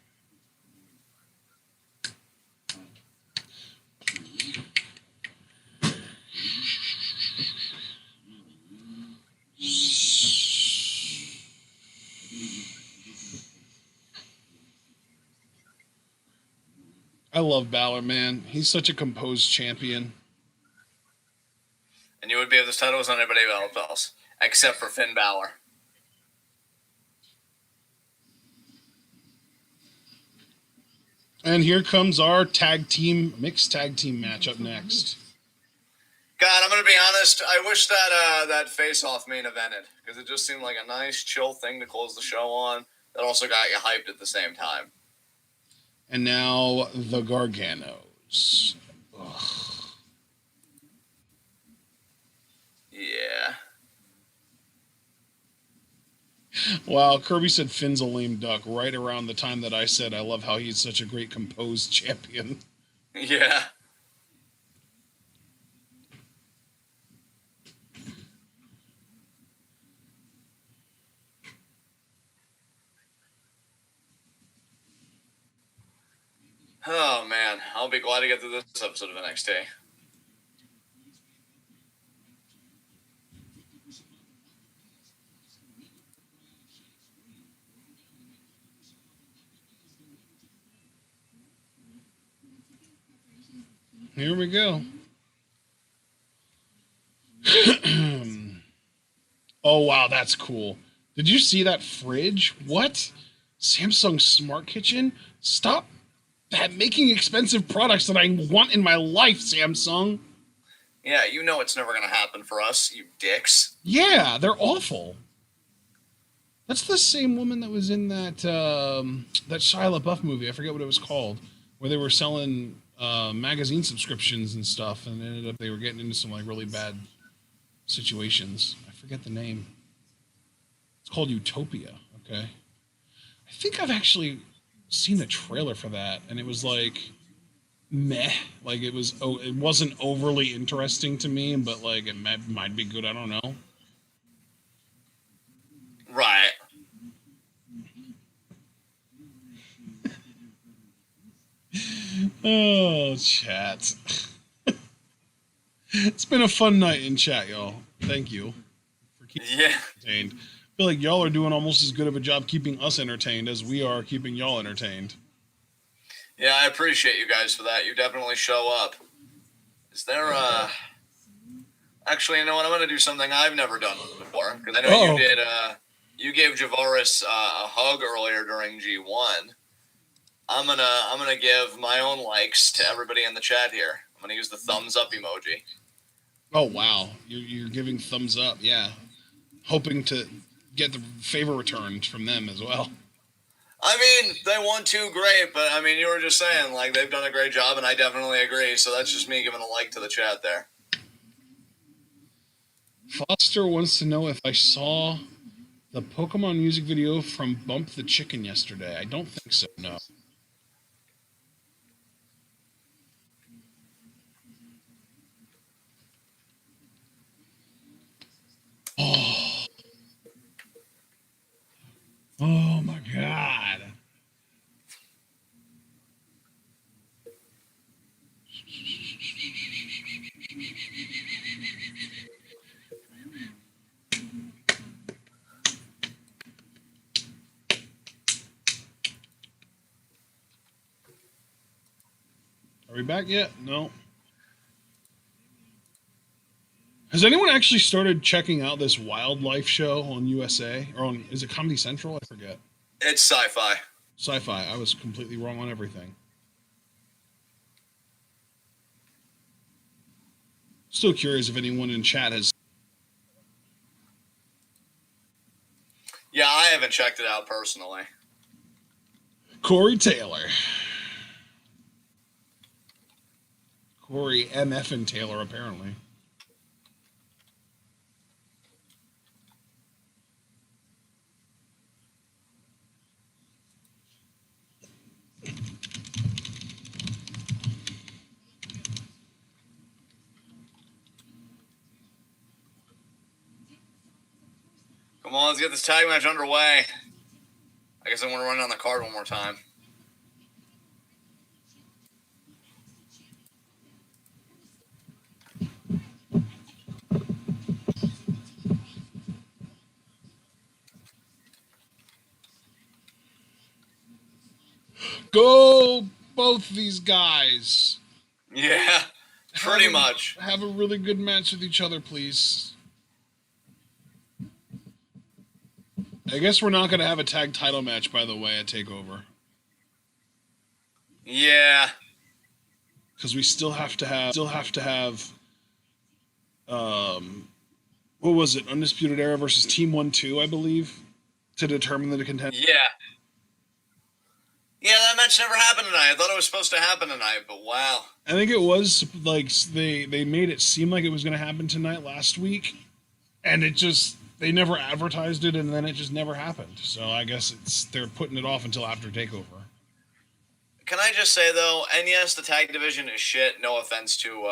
I love Bálor, man. He's such a composed champion. And you would be if this title was on anybody else, except for Finn Balor. And here comes our mixed tag team match up next. God, I'm going to be honest. I wish that that face-off main evented, because it just seemed like a nice, chill thing to close the show on that also got you hyped at the same time. And now the Garganos. Ugh. Yeah. Wow, Kirby said Finn's a lame duck right around the time that I said I love how he's such a great composed champion. Yeah. Oh, man. I'll be glad to get through this episode of NXT. Here we go. Oh, wow, that's cool. Did you see that fridge? What? Samsung Smart Kitchen? Stop making expensive products that I want in my life, Samsung. Yeah, you know it's never going to happen for us, you dicks. Yeah, they're awful. That's the same woman that was in that that Shia LaBeouf movie. I forget what it was called, where they were selling magazine subscriptions and stuff, and ended up they were getting into some like really bad situations. I forget the name. It's called Utopia. Okay, I think I've actually seen the trailer for that, and it was like meh. Like it wasn't overly interesting to me, but like it might be good. I don't know. Right. Oh, chat. It's been a fun night in chat, y'all. Thank you for keeping us entertained. I feel like y'all are doing almost as good of a job keeping us entertained as we are keeping y'all entertained. Yeah, I appreciate you guys for that. You definitely show up. Is there Actually, you know what? I'm going to do something I've never done before, because I know you did. You gave Javaris a hug earlier during G1. I'm gonna give my own likes to everybody in the chat here. I'm gonna use the thumbs up emoji. Oh wow, you're giving thumbs up, yeah. Hoping to get the favor returned from them as well. I mean, they won too great, but I mean, you were just saying like they've done a great job, and I definitely agree. So that's just me giving a like to the chat there. Foster wants to know if I saw the Pokemon music video from Bump the Chicken yesterday. I don't think so, no. Oh my God. Are we back yet? No. Has anyone actually started checking out this wildlife show on USA? Or on, is it Comedy Central? I forget. It's sci-fi. Sci-fi. I was completely wrong on everything. Still curious if anyone in chat has... Yeah, I haven't checked it out personally. Corey Taylor. Corey MF and Taylor, apparently. Come on, let's get this tag match underway. I guess I want to run down the card one more time. Go, both these guys. Yeah, pretty much. Have a really good match with each other, please. I guess we're not going to have a tag title match, by the way, at TakeOver. Yeah. Because we still have to have, what was it? Undisputed Era versus Team 1-2, I believe, to determine the contender. Yeah. Yeah, that match never happened tonight. I thought it was supposed to happen tonight, but wow. I think it was, like, they made it seem like it was going to happen tonight last week, and it just, they never advertised it, and then it just never happened. So I guess they're putting it off until after TakeOver. Can I just say, though, and yes, the tag division is shit. No offense to,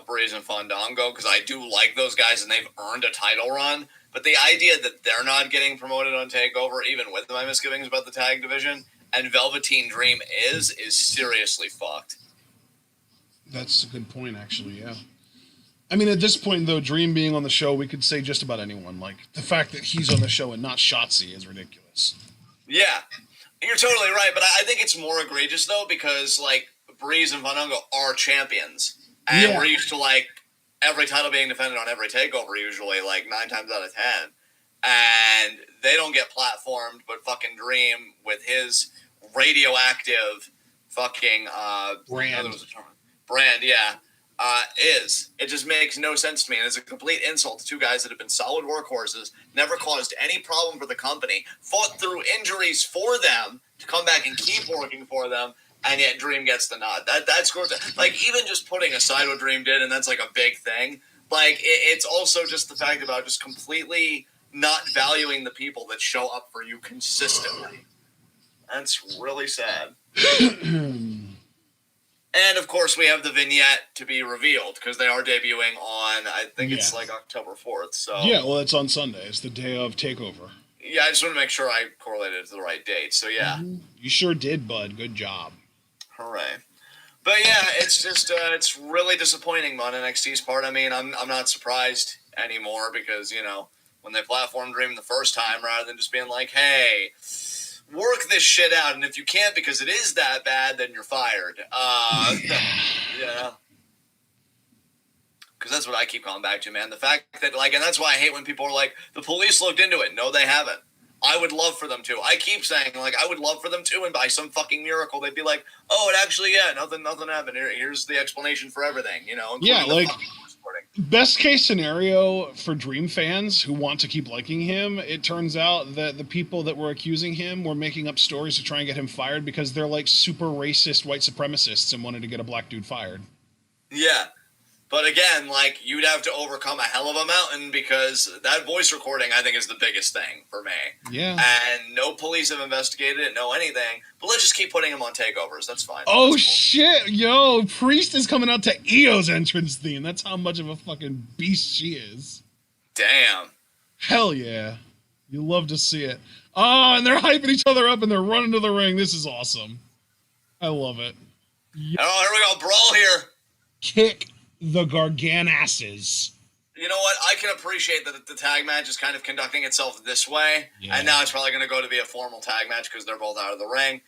Breeze and Fandango, because I do like those guys, and they've earned a title run. But the idea that they're not getting promoted on TakeOver, even with my misgivings about the tag division, and Velveteen Dream is seriously fucked. That's a good point, actually, yeah. I mean, at this point, though, Dream being on the show, we could say just about anyone. Like, the fact that he's on the show and not Shotzi is ridiculous. Yeah, you're totally right, but I think it's more egregious, though, because, like, Breeze and Fandango are champions. And we're used to, like, every title being defended on every TakeOver, usually, like, 9 times out of 10. And they don't get platformed, but fucking Dream, with his radioactive fucking brand, yeah, is. It just makes no sense to me, and it's a complete insult to two guys that have been solid workhorses, never caused any problem for the company, fought through injuries for them to come back and keep working for them, and yet Dream gets the nod. That's like, even just putting aside what Dream did, and that's like a big thing. Like, it's also just the fact about just completely not valuing the people that show up for you consistently. That's really sad. And, of course, we have the vignette to be revealed, because they are debuting on, I think it's like October 4th. So yeah, well, it's on Sunday. It's the day of TakeOver. Yeah, I just want to make sure I correlated it to the right date. So, yeah. You sure did, bud. Good job. Hooray. But, yeah, it's just, it's really disappointing on NXT's part. I mean, I'm not surprised anymore because, you know, when they platformed Dream the first time, rather than just being like, hey, work this shit out, and if you can't because it is that bad, then you're fired. Yeah. Because that's what I keep calling back to, man. The fact that, like, and that's why I hate when people are like, the police looked into it. No, they haven't. I would love for them to. I keep saying, like, I would love for them to, and by some fucking miracle, they'd be like, oh, it actually, yeah, nothing happened. Here's the explanation for everything, you know? Yeah, like, best case scenario for Dream fans who want to keep liking him, it turns out that the people that were accusing him were making up stories to try and get him fired because they're, like, super racist white supremacists and wanted to get a black dude fired. Yeah. But again, like, you'd have to overcome a hell of a mountain because that voice recording, I think, is the biggest thing for me. Yeah. And no police have investigated it, no anything. But let's just keep putting him on takeovers. That's fine. Oh, that's cool. Shit. Yo, Priest is coming out to Io's entrance theme. That's how much of a fucking beast she is. Damn. Hell yeah. You love to see it. Oh, and they're hyping each other up and they're running to the ring. This is awesome. I love it. Oh, here we go. Brawl here. Kick the Garganasses. You know what? I can appreciate that the tag match is kind of conducting itself this way, and now it's probably going to go to be a formal tag match because they're both out of the ring.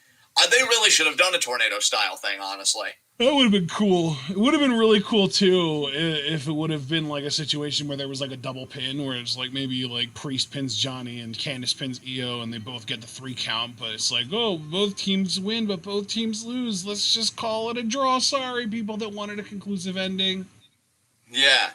They really should have done a tornado-style thing, honestly. That would have been cool. It would have been really cool too if it would have been like a situation where there was like a double pin, where it's like maybe like Priest pins Johnny and Candice pins Io, and they both get the 3 count. But it's like, oh, both teams win, but both teams lose. Let's just call it a draw. Sorry, people that wanted a conclusive ending. Yeah.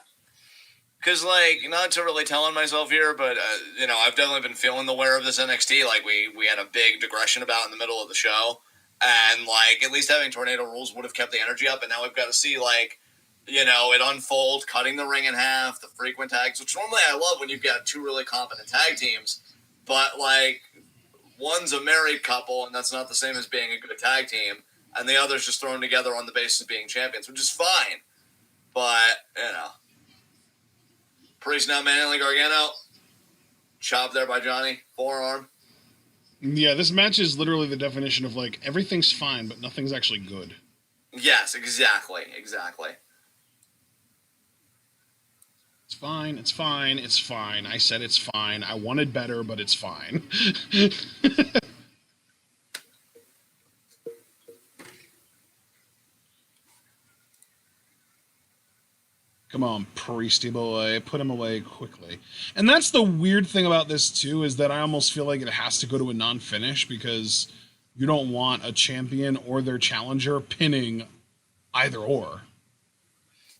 Because, like, not to really tell on myself here, but, I've definitely been feeling the wear of this NXT. Like, we had a big digression about in the middle of the show. And, like, at least having Tornado Rules would have kept the energy up. And now we've got to see, like, it unfold, cutting the ring in half, the frequent tags, which normally I love when you've got 2 really competent tag teams. But, like, one's a married couple, and that's not the same as being a good tag team. And the other's just thrown together on the basis of being champions, which is fine. But, Priest now manhandling Gargano. Chop there by Johnny. Forearm. Yeah, this match is literally the definition of, like, everything's fine, but nothing's actually good. Yes, exactly. It's fine, it's fine, it's fine. I said it's fine. I wanted better, but it's fine. Come on, Priesty boy. Put him away quickly. And that's the weird thing about this, too, is that I almost feel like it has to go to a non-finish because you don't want a champion or their challenger pinning either or.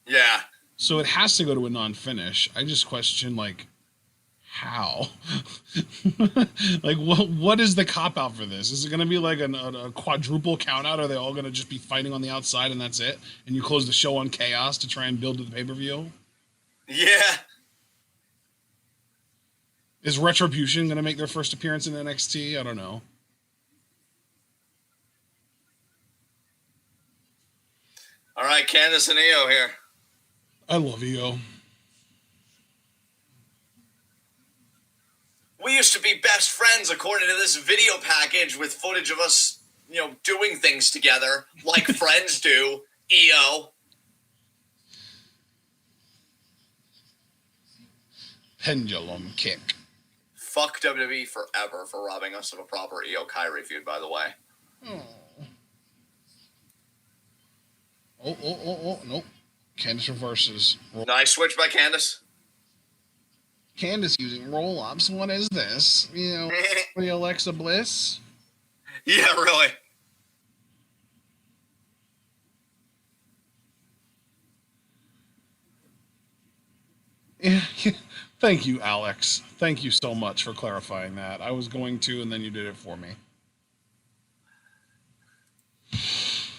Yeah. So it has to go to a non-finish. I just question, like, how? Like, what is the cop-out for this? Is it going to be like a quadruple count-out? Are they all going to just be fighting on the outside and that's it? And you close the show on chaos to try and build to the pay-per-view? Yeah. Is Retribution going to make their first appearance in NXT? I don't know. All right, Candice and Io here. I love Io. We used to be best friends according to this video package with footage of us, doing things together like friends do. Io. Pendulum kick. Fuck WWE forever for robbing us of a proper Io Kyrie feud, by the way. Oh, nope. Candice reverses. Nice switch by Candice. Candice using roll-ups. What is this? The Alexa Bliss? Yeah, really. Yeah. Thank you, Alex. Thank you so much for clarifying that. I was going to, and then you did it for me.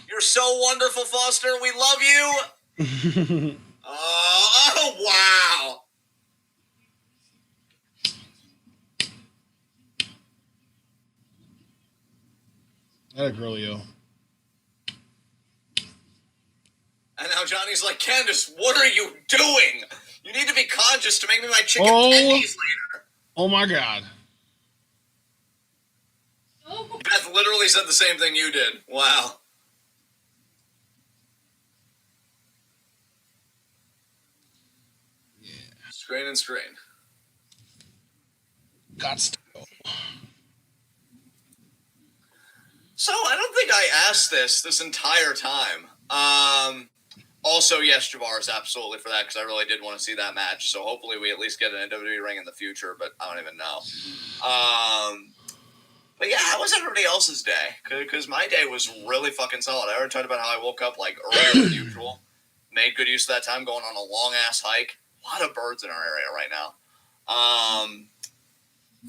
You're so wonderful, Foster. We love you. Oh, wow. That girlio. And now Johnny's like, Candice, what are you doing? You need to be conscious to make me my chicken tendies later. Oh my God. Oh. Beth literally said the same thing you did. Wow. Yeah. Strain and strain. Gots to go. So I don't think I asked this entire time. Also, yes, Javaris, absolutely for that, because I really did want to see that match. So hopefully we at least get an WWE ring in the future, but I don't even know. But yeah, how was everybody else's day? Because my day was really fucking solid. I already talked about how I woke up like earlier than usual. Made good use of that time going on a long-ass hike. A lot of birds in our area right now.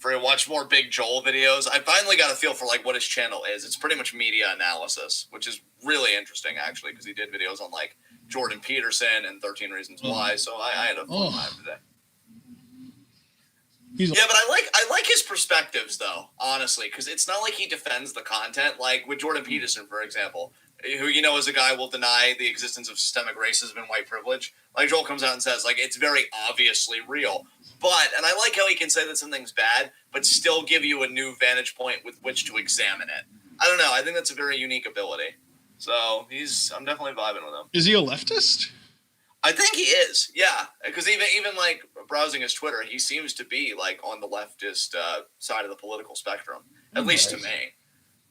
For to watch more Big Joel videos. I finally got a feel for like what his channel is. It's pretty much media analysis, which is really interesting actually, because he did videos on like Jordan Peterson and 13 Reasons Why. So I had a fun time today. Yeah, but I like his perspectives though, honestly, because it's not like he defends the content. Like with Jordan Peterson, for example, who is a guy will deny the existence of systemic racism and white privilege. Like Joel comes out and says, like, it's very obviously real. And I like how he can say that something's bad, but still give you a new vantage point with which to examine it. I don't know. I think that's a very unique ability. So I'm definitely vibing with him. Is he a leftist? I think he is. Yeah, because even like browsing his Twitter, he seems to be like on the leftist side of the political spectrum, at least to me.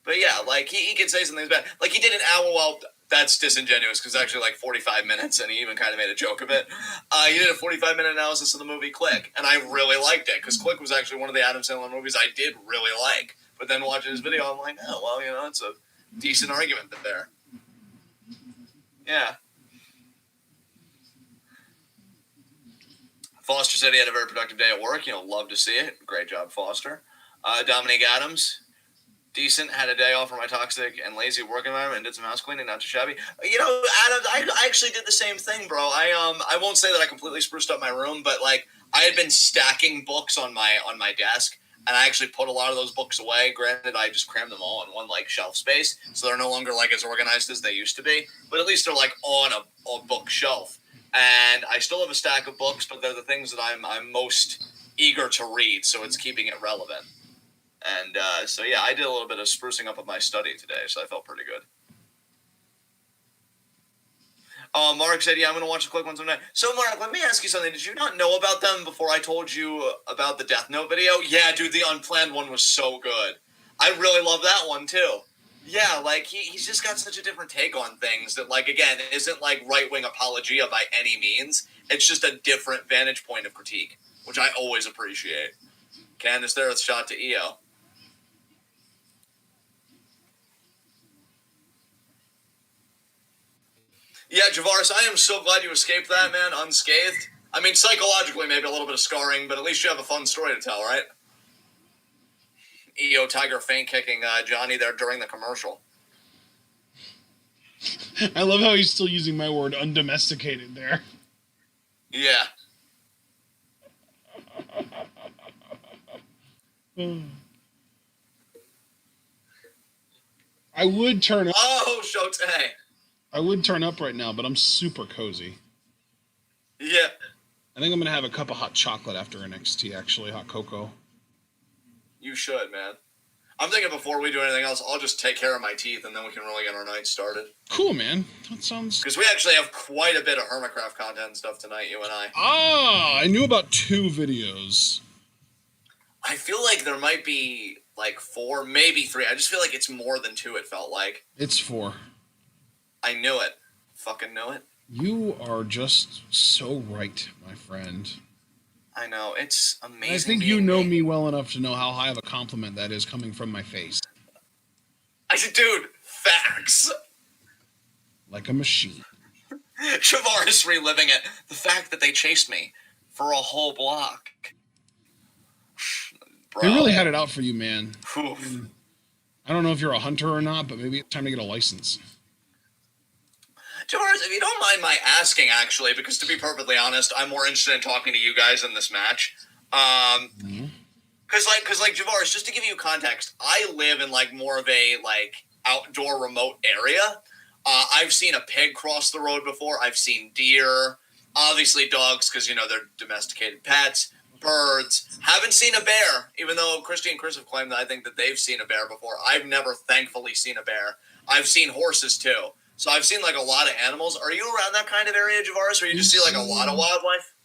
But yeah, like he can say something's bad. Like he did an hour. Well, that's disingenuous because it's actually like 45 minutes, and he even kind of made a joke of it. He did a 45-minute analysis of the movie Click, and I really liked it because Click was actually one of the Adam Sandler movies I did really like. But then watching his video, I'm like, oh, well, you know, it's a decent argument there. Yeah. Foster said he had a very productive day at work. You know, love to see it. Great job, Foster. Dominique Adams, decent. Had a day off from my toxic and lazy work environment and did some house cleaning, not too shabby. You know, Adams, I actually did the same thing, bro. I won't say that I completely spruced up my room, but like I had been stacking books on my desk, and I actually put a lot of those books away. Granted, I just crammed them all in one like shelf space, so they're no longer like as organized as they used to be. But at least they're like on a bookshelf. And I still have a stack of books, but they're the things that I'm most eager to read, so it's keeping it relevant. And so, yeah, I did a little bit of sprucing up of my study today, so I felt pretty good. Mark said, yeah, I'm going to watch the Quick One sometime. So, Mark, let me ask you something. Did you not know about them before I told you about the Death Note video? Yeah, dude, the unplanned one was so good. I really love that one, too. Yeah, like, he's just got such a different take on things that, like, again, isn't, like, right-wing apologia by any means. It's just a different vantage point of critique, which I always appreciate. Candice there with shot to EO. Yeah, Javaris, I am so glad you escaped that, man, unscathed. I mean, psychologically, maybe a little bit of scarring, but at least you have a fun story to tell, right? EO Tiger feint kicking Johnny there during the commercial. I love how he's still using my word undomesticated there. Yeah. I would turn up. Oh, Shote. I would turn up right now, but I'm super cozy. Yeah. I think I'm going to have a cup of hot chocolate after NXT, actually, hot cocoa. You should, man. I'm thinking before we do anything else, I'll just take care of my teeth, and then we can really get our night started. Cool, man. That sounds... Because we actually have quite a bit of Hermitcraft content and stuff tonight, you and I. Ah, I knew about 2 videos. I feel like there might be, like, 4, maybe 3. I just feel like it's more than 2, it felt like. It's 4. I knew it. Fucking knew it. You are just so right, my friend. I know. It's amazing. I think you know me well enough to know how high of a compliment that is coming from my face. I said, dude, facts. Like a machine. Shavaris reliving it. The fact that they chased me for a whole block. Bro. They really had it out for you, man. Oof. I don't know if you're a hunter or not, but maybe it's time to get a license. Javaris, if you don't mind my asking, actually, because to be perfectly honest, I'm more interested in talking to you guys in this match. Because Javaris, just to give you context, I live in, like, more of a, like, outdoor remote area. I've seen a pig cross the road before. I've seen deer. Obviously dogs, because, you know, they're domesticated pets. Birds. Haven't seen a bear, even though Christy and Chris have claimed that I think that they've seen a bear before. I've never, thankfully, seen a bear. I've seen horses, too. So I've seen, like, a lot of animals. Are you around that kind of area, Javaris, where you just see, like, a lot of wildlife?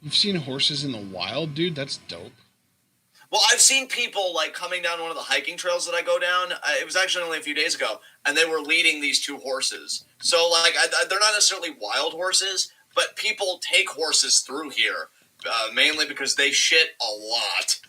You've seen horses in the wild, dude? That's dope. Well, I've seen people, like, coming down one of the hiking trails that I go down. It was actually only a few days ago, and they were leading these 2 horses. So, like, they're not necessarily wild horses, but people take horses through here, mainly because they shit a lot.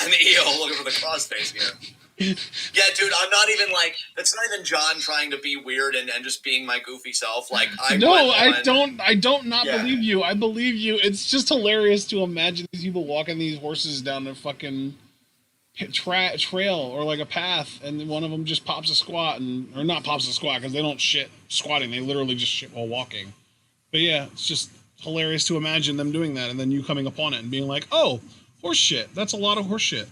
And EO looking for the crossface here. Yeah, dude, I'm not even, like, it's not even John trying to be weird and just being my goofy self. Like, I don't believe you. I believe you. It's just hilarious to imagine these people walking these horses down a fucking trail or, like, a path, and one of them just pops a squat, or not pops a squat, because they don't shit squatting. They literally just shit while walking. But, yeah, it's just hilarious to imagine them doing that, and then you coming upon it and being like, oh, horse shit. That's a lot of horse shit.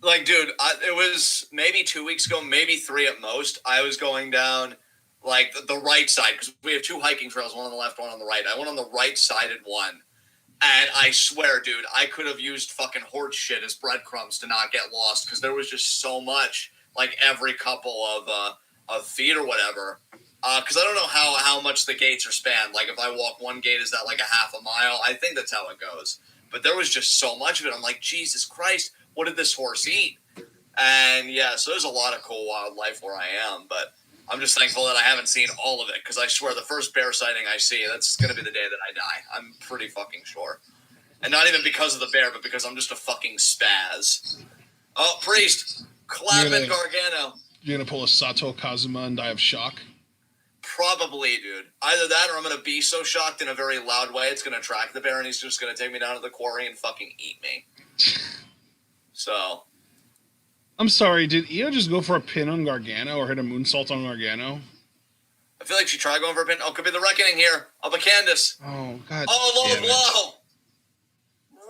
Like, dude, it was maybe 2 weeks ago, maybe 3 at most. I was going down, like, the right side, because we have 2 hiking trails, one on the left, one on the right. I went on the right-sided one, and I swear, dude, I could have used fucking horse shit as breadcrumbs to not get lost, because there was just so much, like, every couple of feet or whatever. Because I don't know how much the gates are spanned. Like, if I walk one gate, is that, like, a half a mile? I think that's how it goes. But there was just so much of it. I'm like, Jesus Christ. What did this horse eat? And yeah, so there's a lot of cool wildlife where I am, but I'm just thankful that I haven't seen all of it, because I swear the first bear sighting I see, that's going to be the day that I die. I'm pretty fucking sure. And not even because of the bear, but because I'm just a fucking spaz. Oh, Priest, clapping Gargano. You're going to pull a Sato Kazuma and die of shock? Probably, dude. Either that or I'm going to be so shocked in a very loud way, it's going to attract the bear, and he's just going to take me down to the quarry and fucking eat me. So... I'm sorry, did Io just go for a pin on Gargano or hit a moonsault on Gargano? I feel like she tried going for a pin. Oh, could be the Reckoning here. Up a Candice. Oh, God. Oh, low blow.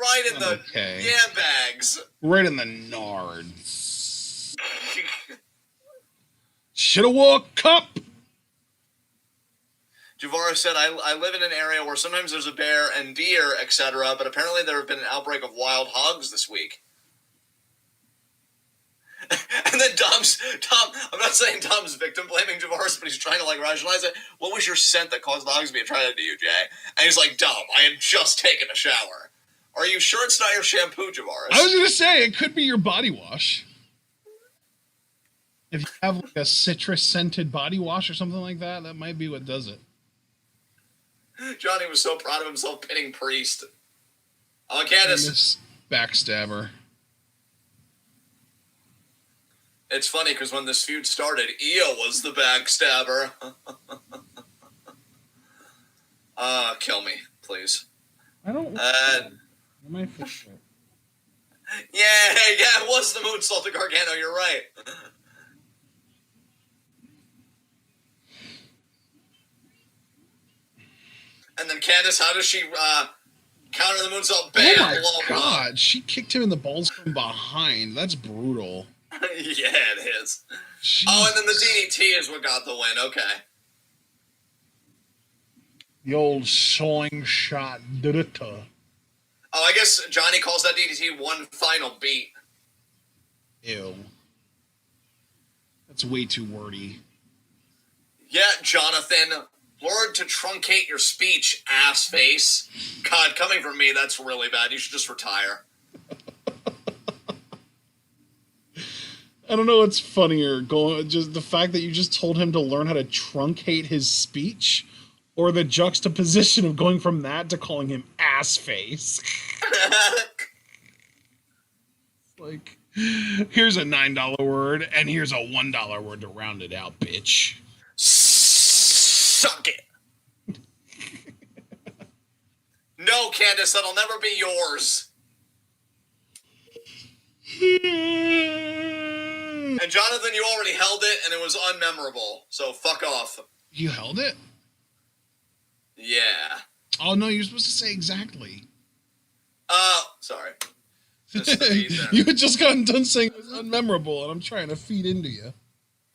Right in the yam bags. Right in the nards. Shoulda wore a cup. Javara said, I live in an area where sometimes there's a bear and deer, etc., but apparently there have been an outbreak of wild hogs this week. And then Tom, I'm not saying Tom's victim blaming Javaris, but he's trying to like rationalize it. What was your scent that caused the hogs to be attracted to you, Jay? And he's like, Dom, I had just taken a shower. Are you sure it's not your shampoo, Javaris? I was going to say, it could be your body wash. If you have like a citrus-scented body wash or something like that, that might be what does it. Johnny was so proud of himself pinning Priest. Oh, Candice. Backstabber. It's funny because when this feud started, Io was the backstabber. Kill me, please. I don't. My favorite. Yeah, it was the moonsault to Gargano. You're right. And then Candice, how does she counter the moonsault? Bam! Oh my God! She kicked him in the balls from behind. That's brutal. Yeah, it is. Jeez. Oh, and then the DDT is what got the win. Okay. The old slingshot DDT. Oh, I guess Johnny calls that DDT one final beat. Ew. That's way too wordy. Yeah, Jonathan. Word to truncate your speech, ass face. God, coming from me, that's really bad. You should just retire. I don't know what's funnier, just the fact that you just told him to learn how to truncate his speech, or the juxtaposition of going from that to calling him ass face. Like, here's a $9 word, and here's a $1 word to round it out, bitch. Suck it. No, Candice, that'll never be yours. And Jonathan, you already held it, and it was unmemorable. So fuck off. You held it? Yeah. Oh no, you're supposed to say exactly. Sorry. You had just gotten done saying it was unmemorable, and I'm trying to feed into you.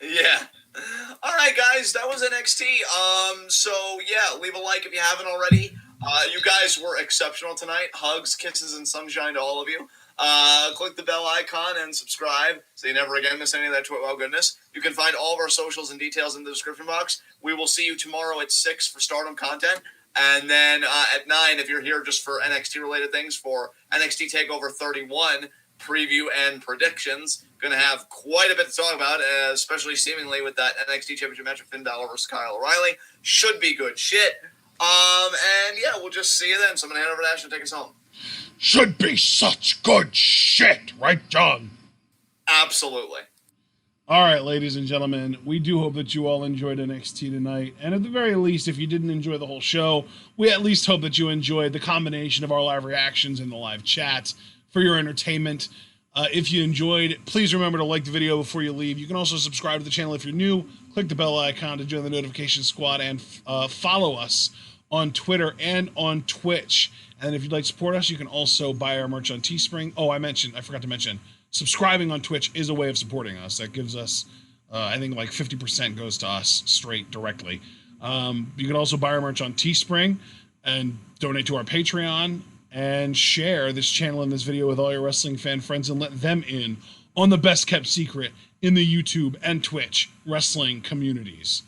Yeah. All right, guys, that was NXT. So yeah, leave a like if you haven't already. You guys were exceptional tonight. Hugs, kisses, and sunshine to all of you. Click the bell icon and subscribe so you never again miss any of that wow goodness. You can find all of our socials and details in the description box. We will see you tomorrow at 6 for Stardom content. And then at 9, if you're here just for NXT-related things, for NXT TakeOver 31 preview and predictions. Going to have quite a bit to talk about, especially seemingly with that NXT Championship match of Finn Bálor versus Kyle O'Reilly. Should be good shit. And yeah, we'll just see you then. So I'm going to hand over to Ash and take us home. Should be such good shit, right, John? Absolutely. All right, ladies and gentlemen, we do hope that you all enjoyed NXT tonight. And at the very least, if you didn't enjoy the whole show, we at least hope that you enjoyed the combination of our live reactions and the live chats for your entertainment. If you enjoyed, please remember to like the video before you leave. You can also subscribe to the channel if you're new. Click the bell icon to join the notification squad and follow us on Twitter and on Twitch. And if you'd like to support us, you can also buy our merch on Teespring. Oh, I forgot to mention, subscribing on Twitch is a way of supporting us. That gives us, I think like 50% goes to us straight directly. You can also buy our merch on Teespring and donate to our Patreon and share this channel and this video with all your wrestling fan friends and let them in on the best kept secret in the YouTube and Twitch wrestling communities.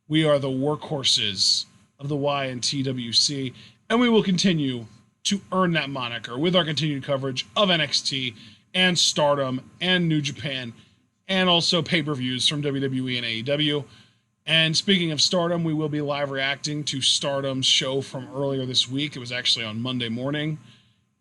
We are the workhorses of the YNTWC, and we will continue to earn that moniker with our continued coverage of NXT and Stardom and New Japan and also pay-per-views from WWE and AEW. And speaking of Stardom, we will be live reacting to Stardom's show from earlier this week. It was actually on Monday morning.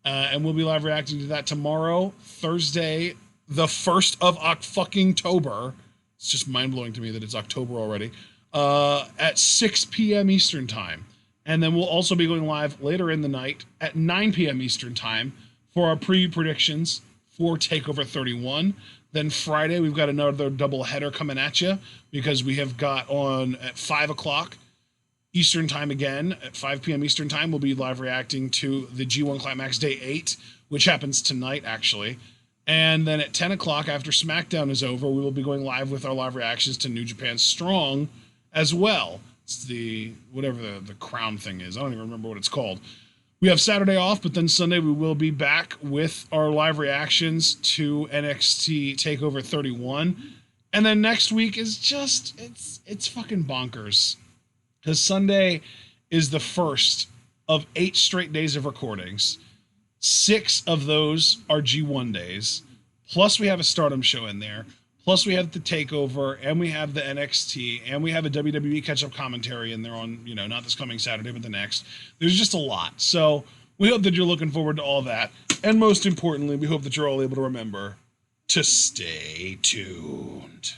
And we'll be live reacting to that tomorrow, Thursday, the 1st of October. It's just mind-blowing to me that it's October already. At 6 p.m. Eastern Time. And then we'll also be going live later in the night at 9 p.m. Eastern Time for our predictions for TakeOver 31. Then Friday, we've got another double header coming at you because we have got on at 5 o'clock Eastern Time again. At 5 p.m. Eastern Time, we'll be live reacting to the G1 Climax Day 8, which happens tonight, actually. And then at 10 o'clock, after SmackDown is over, we will be going live with our live reactions to New Japan Strong as well. It's the, whatever the crown thing is. I don't even remember what it's called. We have Saturday off, but then Sunday we will be back with our live reactions to NXT TakeOver 31. And then next week is just, it's fucking bonkers. Because Sunday is the first of 8 straight days of recordings. 6 of those are G1 days. Plus we have a Stardom show in there. Plus we have the TakeOver, and we have the NXT, and we have a WWE catch-up commentary in there on, you know, not this coming Saturday, but the next. There's just a lot. So we hope that you're looking forward to all that. And most importantly, we hope that you're all able to remember to stay tuned.